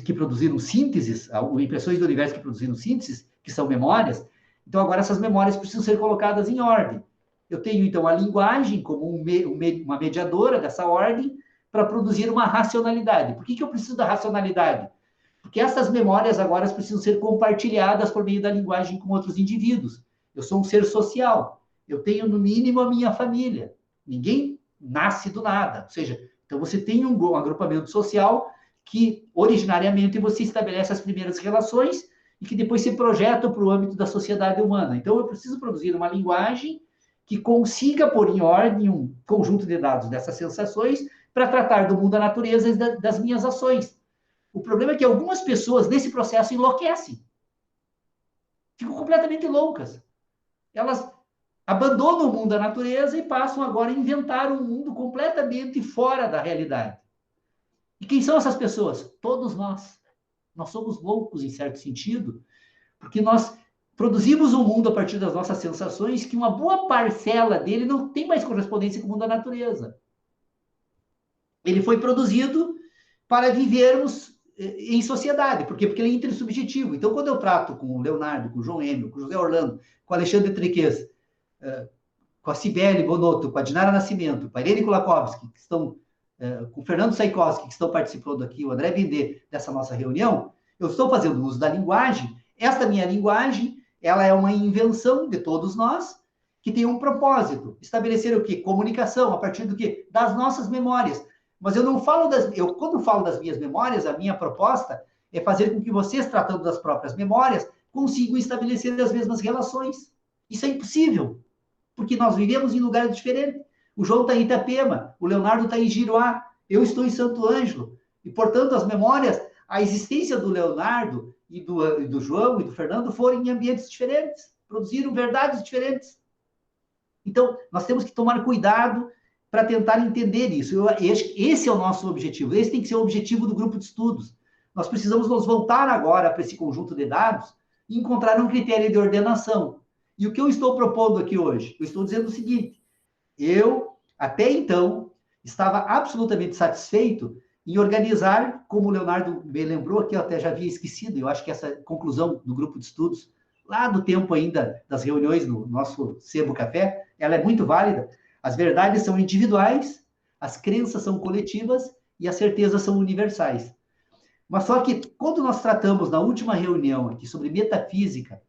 que produziram sínteses, impressões do universo que produziram sínteses, que são memórias, então agora essas memórias precisam ser colocadas em ordem. Eu tenho, então, a linguagem como uma mediadora dessa ordem para produzir uma racionalidade. Por que eu preciso da racionalidade? Porque essas memórias agora precisam ser compartilhadas por meio da linguagem com outros indivíduos. Eu sou um ser social. Eu tenho, no mínimo, a minha família. Ninguém nasce do nada. Ou seja, então você tem um agrupamento social que, originariamente, você estabelece as primeiras relações e que depois se projeta para o âmbito da sociedade humana. Então, eu preciso produzir uma linguagem que consiga pôr em ordem um conjunto de dados dessas sensações para tratar do mundo da natureza e das minhas ações. O problema é que algumas pessoas, nesse processo, enlouquecem. Ficam completamente loucas. Elas abandonam o mundo da natureza e passam agora a inventar um mundo completamente fora da realidade. E quem são essas pessoas? Todos nós. Nós somos loucos, em certo sentido, porque nós produzimos um mundo a partir das nossas sensações que uma boa parcela dele não tem mais correspondência com o mundo da natureza. Ele foi produzido para vivermos em sociedade. Por quê? Porque ele é intersubjetivo. Então, quando eu trato com o Leonardo, com o João Emil, com o José Orlando, com o Alexandre Triquez, com a Cibele Bonotto, com a Dinara Nascimento, com a Irene Kulakowski, que estão, com o Fernando Saikoski, que estão participando aqui, o André Bindê, dessa nossa reunião, eu estou fazendo uso da linguagem. Esta minha linguagem, ela é uma invenção de todos nós, que tem um propósito. Estabelecer o quê? Comunicação, a partir do quê? Das nossas memórias. Mas eu não falo quando falo das minhas memórias, a minha proposta é fazer com que vocês, tratando das próprias memórias, consigam estabelecer as mesmas relações. Isso é impossível, porque nós vivemos em lugares diferentes. O João está em Itapema, o Leonardo está em Giruá, eu estou em Santo Ângelo. E, portanto, as memórias, a existência do Leonardo e do João e do Fernando foram em ambientes diferentes, produziram verdades diferentes. Então, nós temos que tomar cuidado para tentar entender isso. Esse é o nosso objetivo, esse tem que ser o objetivo do grupo de estudos. Nós precisamos nos voltar agora para esse conjunto de dados e encontrar um critério de ordenação. E o que eu estou propondo aqui hoje? Eu estou dizendo o seguinte, até então, estava absolutamente satisfeito em organizar, como o Leonardo me lembrou, que eu até já havia esquecido, eu acho que essa conclusão do grupo de estudos, lá do tempo ainda das reuniões no nosso Sebo Café, ela é muito válida. As verdades são individuais, as crenças são coletivas e as certezas são universais. Mas só que quando nós tratamos na última reunião aqui sobre metafísica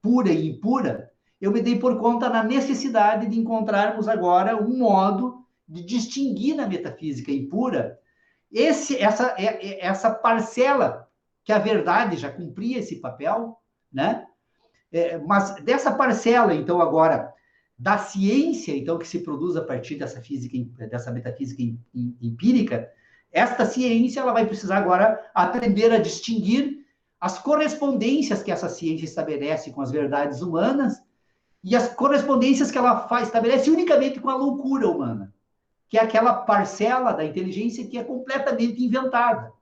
pura e impura, eu me dei por conta na necessidade de encontrarmos agora um modo de distinguir na metafísica impura essa parcela que a verdade já cumpria esse papel, né? Mas dessa parcela, então, agora, da ciência, então, que se produz a partir dessa física, dessa metafísica empírica, esta ciência ela vai precisar agora aprender a distinguir as correspondências que essa ciência estabelece com as verdades humanas e as correspondências que ela estabelece unicamente com a loucura humana, que é aquela parcela da inteligência que é completamente inventada,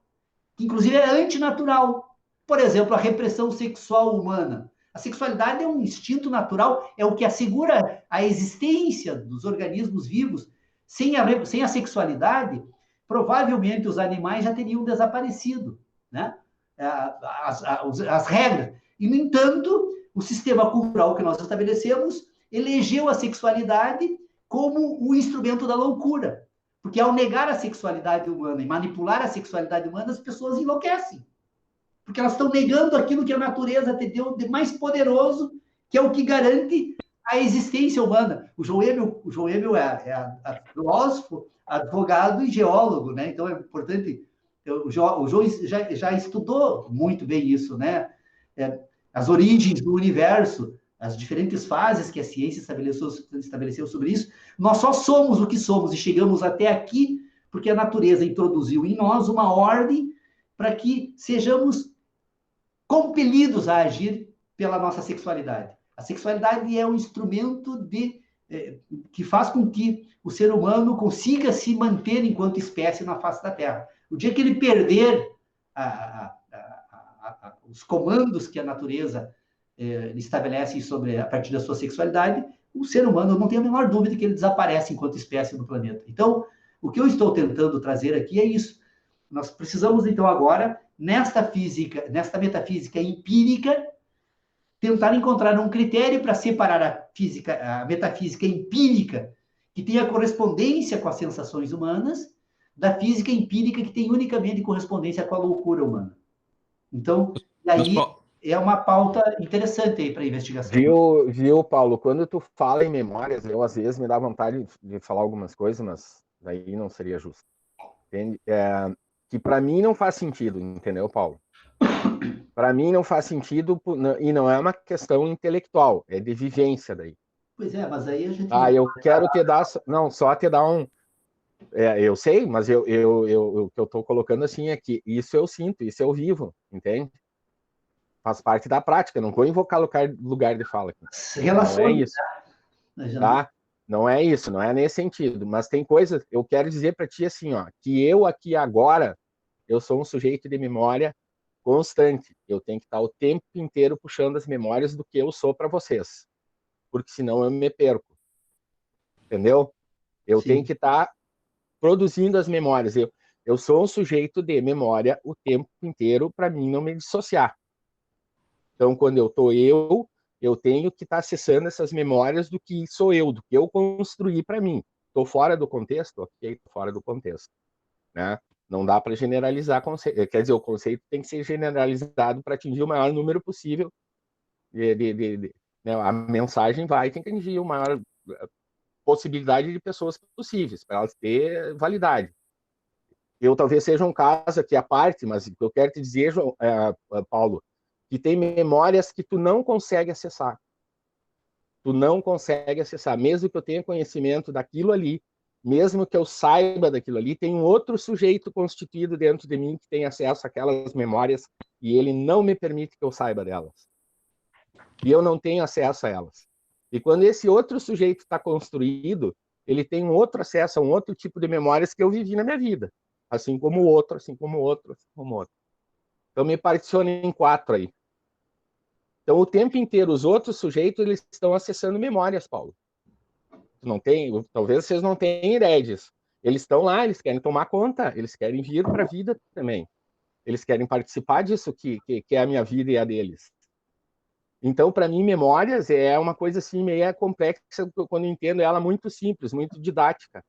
que inclusive é antinatural. Por exemplo, a repressão sexual humana. A sexualidade é um instinto natural, é o que assegura a existência dos organismos vivos. Sem a sexualidade, provavelmente os animais já teriam desaparecido, né? As regras. E, no entanto, o sistema cultural que nós estabelecemos elegeu a sexualidade como o instrumento da loucura. Porque ao negar a sexualidade humana e manipular a sexualidade humana, as pessoas enlouquecem. Porque elas estão negando aquilo que a natureza te deu de mais poderoso, que é o que garante a existência humana. O João Emil é filósofo, advogado e geólogo, né? Então é importante. O João já estudou muito bem isso, né? As origens do universo, as diferentes fases que a ciência estabeleceu sobre isso. Nós só somos o que somos e chegamos até aqui porque a natureza introduziu em nós uma ordem para que sejamos compelidos a agir pela nossa sexualidade. A sexualidade é um instrumento que faz com que o ser humano consiga se manter enquanto espécie na face da Terra. O dia que ele perder os comandos que a natureza estabelece a partir da sua sexualidade, o ser humano, não tem a menor dúvida que ele desaparece enquanto espécie no planeta. Então, o que eu estou tentando trazer aqui é isso. Nós precisamos, então, agora, nesta metafísica empírica, tentar encontrar um critério para separar a metafísica empírica, que tem a correspondência com as sensações humanas, da física empírica, que tem unicamente correspondência com a loucura humana. Então, aí é uma pauta interessante aí para a investigação. Viu, Paulo? Quando tu fala em memórias, eu às vezes me dá vontade de falar algumas coisas, mas daí não seria justo. Entende? Que para mim não faz sentido, entendeu, Paulo? Para mim não faz sentido, e não é uma questão intelectual, é de vivência daí. Pois é, mas aí a gente... eu quero te dar... Não, só te dar um... eu sei, mas o que eu estou colocando assim é que isso eu sinto, isso eu vivo, entende? Faz parte da prática, não vou invocar lugar de fala aqui. Relações, não é isso, tá? Não é isso, não é nesse sentido, mas tem coisas, eu quero dizer para ti assim, ó, que eu aqui agora, eu sou um sujeito de memória constante, eu tenho que estar o tempo inteiro puxando as memórias do que eu sou para vocês, porque senão eu me perco, entendeu? Eu tenho que estar produzindo as memórias, eu sou um sujeito de memória o tempo inteiro para mim não me dissociar. Então, quando eu estou eu tenho que estar acessando essas memórias do que sou eu, do que eu construí para mim. Estou fora do contexto? Ok, estou fora do contexto. Né? Não dá para generalizar conceito. Quer dizer, o conceito tem que ser generalizado para atingir o maior número possível. Né? A mensagem tem que atingir a maior possibilidade de pessoas possíveis, para elas ter validade. Eu talvez seja um caso aqui à parte, mas eu quero te dizer, Paulo, que tem memórias que tu não consegue acessar. Tu não consegue acessar. Mesmo que eu tenha conhecimento daquilo ali, mesmo que eu saiba daquilo ali, tem um outro sujeito constituído dentro de mim que tem acesso àquelas memórias e ele não me permite que eu saiba delas. E eu não tenho acesso a elas. E quando esse outro sujeito está construído, ele tem um outro acesso a um outro tipo de memórias que eu vivi na minha vida. Assim como o outro, assim como o outro, assim como o outro. Então me particiona em 4 aí. Então, o tempo inteiro, os outros sujeitos, eles estão acessando memórias, Paulo. Não tem, talvez vocês não tenham ideia disso. eles estão lá, eles querem tomar conta, eles querem vir para a vida também. Eles querem participar disso que é a minha vida e a deles. Então, para mim, memórias é uma coisa assim meio complexa, quando eu entendo ela muito simples, muito didática.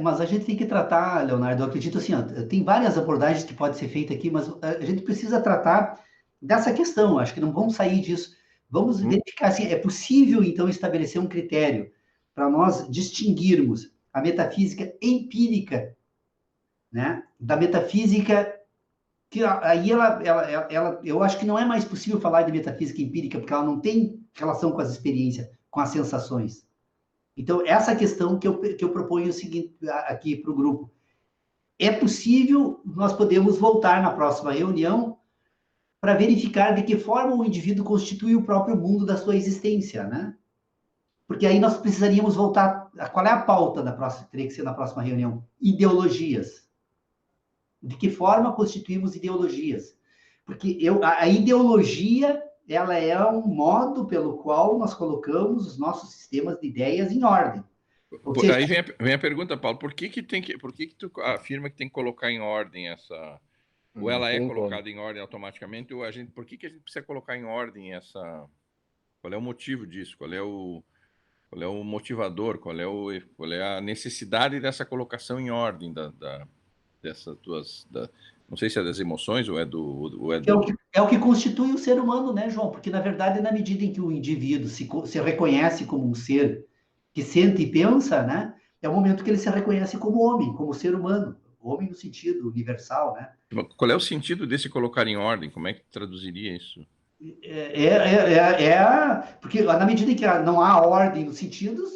Mas a gente tem que tratar, Leonardo, eu acredito assim, ó, tem várias abordagens que podem ser feitas aqui, mas a gente precisa tratar dessa questão, acho que não vamos sair disso. Vamos verificar, assim, é possível, então, estabelecer um critério para nós distinguirmos a metafísica empírica, né, da metafísica que aí eu acho que não é mais possível falar de metafísica empírica, porque ela não tem relação com as experiências, com as sensações. Então, essa questão que eu proponho o seguinte, aqui para o grupo. É possível, nós podemos voltar na próxima reunião para verificar de que forma o indivíduo constitui o próprio mundo da sua existência, né? Porque aí nós precisaríamos voltar... Qual é a pauta da próxima, teria que ser na próxima reunião? Ideologias. De que forma constituímos ideologias? Porque a ideologia, ela é um modo pelo qual nós colocamos os nossos sistemas de ideias em ordem. Seja... Aí vem a pergunta, Paulo, por que tu afirma que tem que colocar em ordem essa... Ou ela é colocada em ordem automaticamente, ou por que a gente precisa colocar em ordem essa... Qual é o motivo disso? Qual é o motivador? Qual é a necessidade dessa colocação em ordem dessas tuas... Não sei se é das emoções ou é do... É o que constitui o ser humano, né, João? Porque, na verdade, na medida em que o indivíduo se reconhece como um ser que sente e pensa, né, é o momento que ele se reconhece como homem, como ser humano. Homem no sentido universal, né? Qual é o sentido desse colocar em ordem? Como é que traduziria isso? Porque na medida em que não há ordem nos sentidos,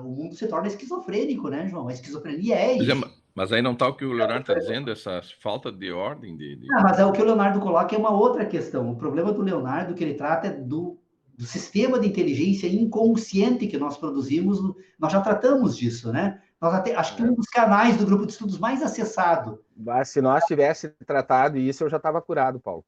o mundo se torna esquizofrênico, né, João? A esquizofrenia é isso. Mas aí não está o que o Leonardo está dizendo, essa falta de ordem? Não, mas o que o Leonardo coloca é uma outra questão. O problema do Leonardo que ele trata é do sistema de inteligência inconsciente que nós produzimos. Nós já tratamos disso, né? Acho que um dos canais do grupo de estudos mais acessado. Mas se nós tivéssemos tratado isso, eu já estava curado, Paulo.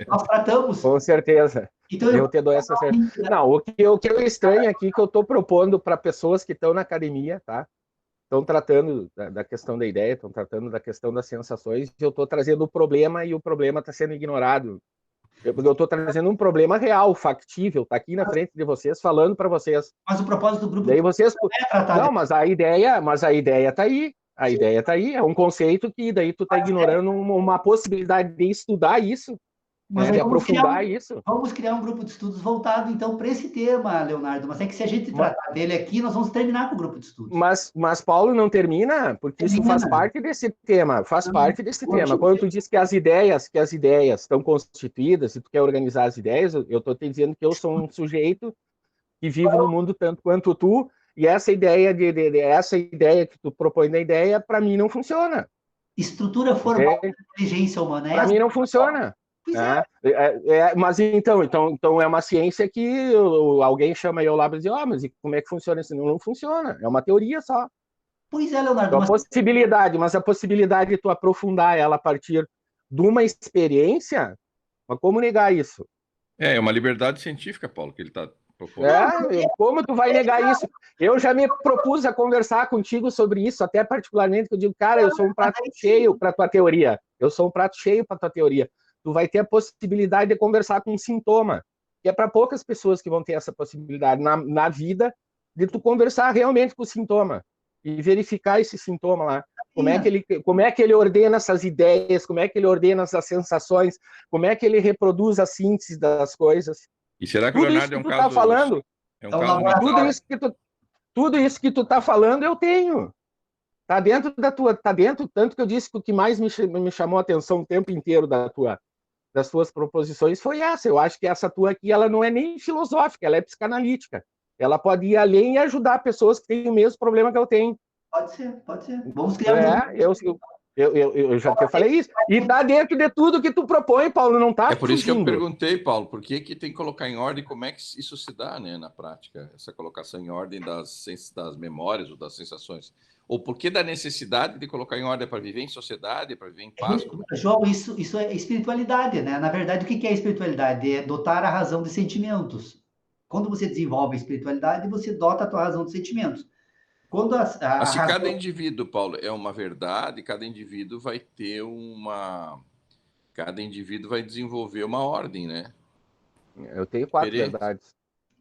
Nós tratamos. Com certeza. Então, eu te dou essa certeza. Não, o que eu estranho aqui, que eu estou propondo para pessoas que estão na academia, tá? Estão tratando da questão da ideia, estão tratando da questão das sensações, eu estou trazendo o problema e o problema está sendo ignorado. Eu estou trazendo um problema real, factível, está aqui na frente de vocês, falando para vocês. Mas o propósito do grupo... Daí vocês... Não, mas a ideia está aí. A ideia está aí, é um conceito que daí tu está ignorando uma possibilidade de estudar isso, de aprofundar isso. Vamos criar um grupo de estudos voltado, então, para esse tema, Leonardo. Mas é que se a gente tratar dele aqui, nós vamos terminar com o grupo de estudos. Mas Paulo, não termina, porque isso faz parte desse tema, Quando tu diz que as ideias estão constituídas, e tu quer organizar as ideias, eu estou te dizendo que eu sou um sujeito que vive no mundo tanto quanto tu, e essa ideia que tu propõe na ideia, para mim, não funciona. Estrutura formal da inteligência humana. Para mim, não funciona. Mas então é uma ciência que alguém chama eu lá para dizer, mas e como é que funciona isso? Não funciona, é uma teoria só. Pois é, Leonardo. Então, a possibilidade de tu aprofundar ela a partir de uma experiência, mas como negar isso? É uma liberdade científica, Paulo, que ele está propondo. Como tu vai negar isso? Eu já me propus a conversar contigo sobre isso, até particularmente, que eu digo, cara, eu sou um prato cheio para tua teoria. Tu vai ter a possibilidade de conversar com um sintoma, que é para poucas pessoas que vão ter essa possibilidade na vida, de tu conversar realmente com o sintoma e verificar esse sintoma lá. Como é que ele ordena essas ideias, como é que ele ordena essas sensações, como é que ele reproduz a síntese das coisas. E será que o Leonardo é um caso... falando, tudo isso que tu tá falando, eu tenho. Tá dentro, tanto que eu disse que o que mais me chamou a atenção o tempo inteiro das tuas proposições foi essa. Eu acho que essa tua aqui, ela não é nem filosófica, ela é psicanalítica. Ela pode ir além e ajudar pessoas que têm o mesmo problema que eu tenho. Pode ser. Vamos criar eu já te falei isso. E tá dentro de tudo que tu propõe, Paulo, não tá É por isso que eu perguntei, Paulo, por que tem que colocar em ordem, como é que isso se dá, né, na prática, essa colocação em ordem das memórias ou das sensações? Ou por que da necessidade de colocar em ordem para viver em sociedade, para viver em paz? João, isso é espiritualidade, né? Na verdade, o que é espiritualidade? É dotar a razão de sentimentos. Quando você desenvolve a espiritualidade, você dota a tua razão de sentimentos. Quando Mas se razão... cada indivíduo, Paulo, é uma verdade, cada indivíduo vai ter cada indivíduo vai desenvolver uma ordem, né? Eu tenho 4 Diferente. verdades.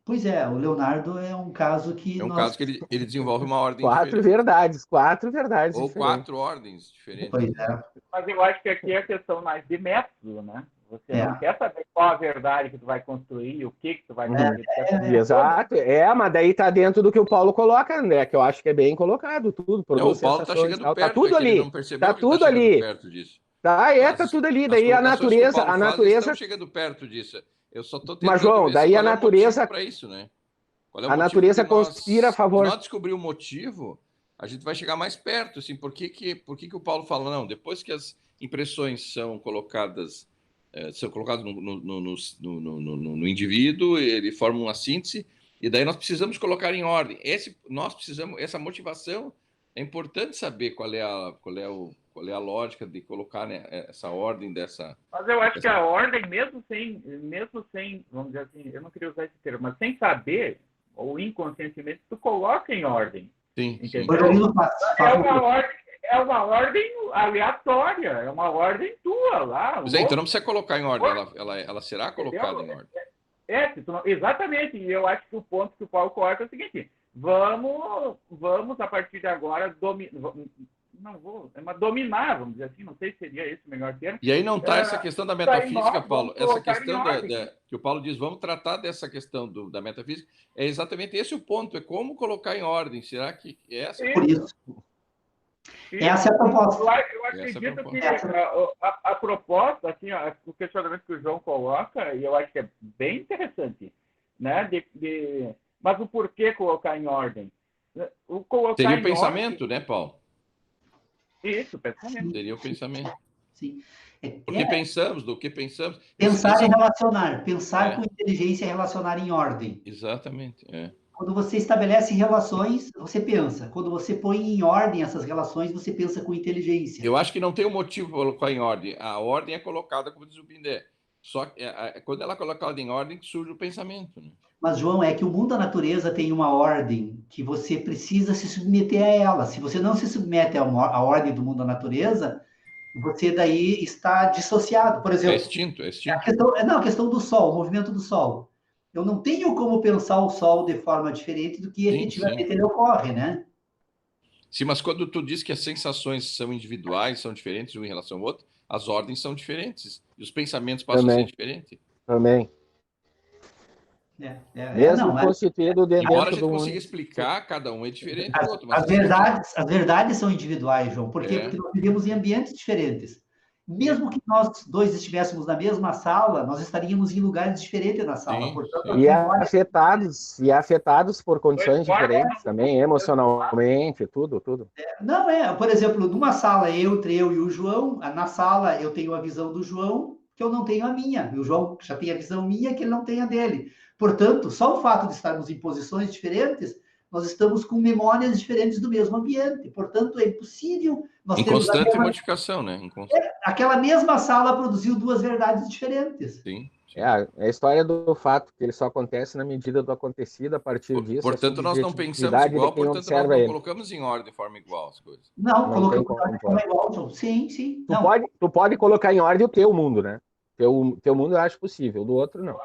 Pois é, o Leonardo é um caso que É um nós... caso que ele desenvolve uma ordem 4 diferente. verdades, 4 verdades Ou diferentes. 4 ordens diferentes. Pois é. Mas eu acho que aqui é questão mais de método, né? Você É. não quer saber qual a verdade que tu vai construir, o que tu vai fazer. Exato. Mas daí tá dentro do que o Paulo coloca, né? Que eu acho que é bem colocado, tudo. Não, o Paulo está chegando tal. perto, Tá tudo é que ele ali. não percebeu Tá que ele tudo tá chegando ali. perto disso. Tá, tá tudo ali. Daí a natureza, a natureza estão chegando perto disso. Eu só estou tentando Mas, João, ver daí a qual natureza para isso, né? Qual é o a motivo? natureza Porque conspira a favor. Se nós descobrir o motivo, a gente vai chegar mais perto, assim. Por que o Paulo fala, não, depois que as impressões são colocadas no indivíduo, ele forma uma síntese, e daí nós precisamos colocar em ordem. Essa motivação, é importante saber qual é a lógica de colocar, né, essa ordem dessa... Mas eu acho que a ordem, mesmo sem, vamos dizer assim, eu não queria usar esse termo, mas sem saber, ou inconscientemente, tu coloca em ordem. Sim, entendeu? É uma ordem aleatória, é uma ordem tua lá. Então não precisa colocar em ordem, ela será colocada em ordem. Exatamente, e eu acho que o ponto que o Paulo coloca é o seguinte: vamos a partir de agora dominar, vamos dizer assim, não sei se seria esse o melhor termo. E aí não está essa questão da metafísica, Paulo, essa questão que o Paulo diz, vamos tratar dessa questão da metafísica, é exatamente esse o ponto, é como colocar em ordem, será que é essa? Por isso. Essa é a proposta. Eu acredito que a proposta, assim, o questionamento que o João coloca, e eu acho que é bem interessante, né? Mas o porquê colocar em ordem? Seria o pensamento, né, Paulo? Isso, pensamento. Seria o pensamento. Sim. Do que pensamos. Pensar e relacionar. Pensar com inteligência e relacionar em ordem. Exatamente, Quando você estabelece relações, você pensa. Quando você põe em ordem essas relações, você pensa com inteligência. Eu acho que não tem um motivo para colocar em ordem. A ordem é colocada, como diz o Pindé. Só que quando ela é colocada em ordem, surge o pensamento. Né? Mas, João, é que o mundo da natureza tem uma ordem que você precisa se submeter a ela. Se você não se submete à ordem do mundo da natureza, você daí está dissociado. Por exemplo... É extinto. A questão do Sol, o movimento do Sol. Eu não tenho como pensar o Sol de forma diferente do que efetivamente ele ocorre, né? Sim, mas quando tu diz que as sensações são individuais, são diferentes um em relação ao outro, as ordens são diferentes. E os pensamentos passam a ser diferentes. Também. Mesmo constituído dentro embora a gente do consiga mundo. explicar, cada um é diferente do outro. Mas as verdades são individuais, João. Por quê? Porque nós vivemos em ambientes diferentes. Mesmo que nós dois estivéssemos na mesma sala, nós estaríamos em lugares diferentes na sala. Portanto, e afetados por condições diferentes também, emocionalmente, tudo. Não, por exemplo, numa sala, entre eu e o João, na sala eu tenho a visão do João, que eu não tenho a minha. E o João já tem a visão minha, que ele não tem a dele. Portanto, só o fato de estarmos em posições diferentes, nós estamos com memórias diferentes do mesmo ambiente. Portanto, é impossível... Em constante modificação, né? Aquela mesma sala produziu duas verdades diferentes. Sim. É a história do fato, que ele só acontece na medida do acontecido, a partir disso. Portanto, nós não pensamos igual, portanto, nós não colocamos em ordem de forma igual as coisas. Não colocamos de forma igual. Sim. Tu pode colocar em ordem o teu mundo, né? Teu mundo eu acho possível, do outro não.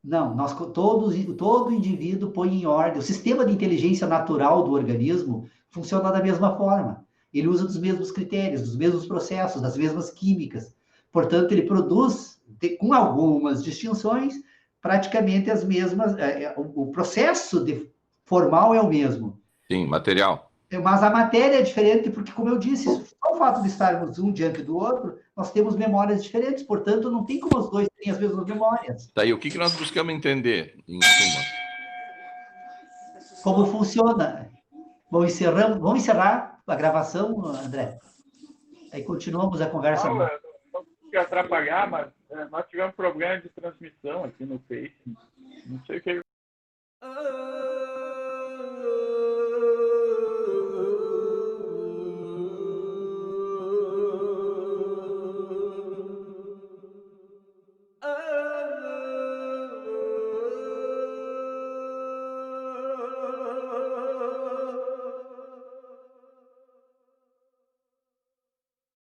Não, todo indivíduo põe em ordem. O sistema de inteligência natural do organismo funciona da mesma forma. Ele usa dos mesmos critérios, dos mesmos processos, das mesmas químicas. Portanto, ele produz, com algumas distinções, praticamente as mesmas. O processo formal é o mesmo. Sim, material. Mas a matéria é diferente, porque, como eu disse, só o fato de estarmos um diante do outro, nós temos memórias diferentes, portanto, não tem como os dois terem as mesmas memórias. Tá aí, o que nós buscamos entender, em suma? Como funciona. Vamos encerrar a gravação, André? Aí continuamos a conversa. Não quero atrapalhar, mas nós tivemos problema de transmissão aqui no Face. Não sei o que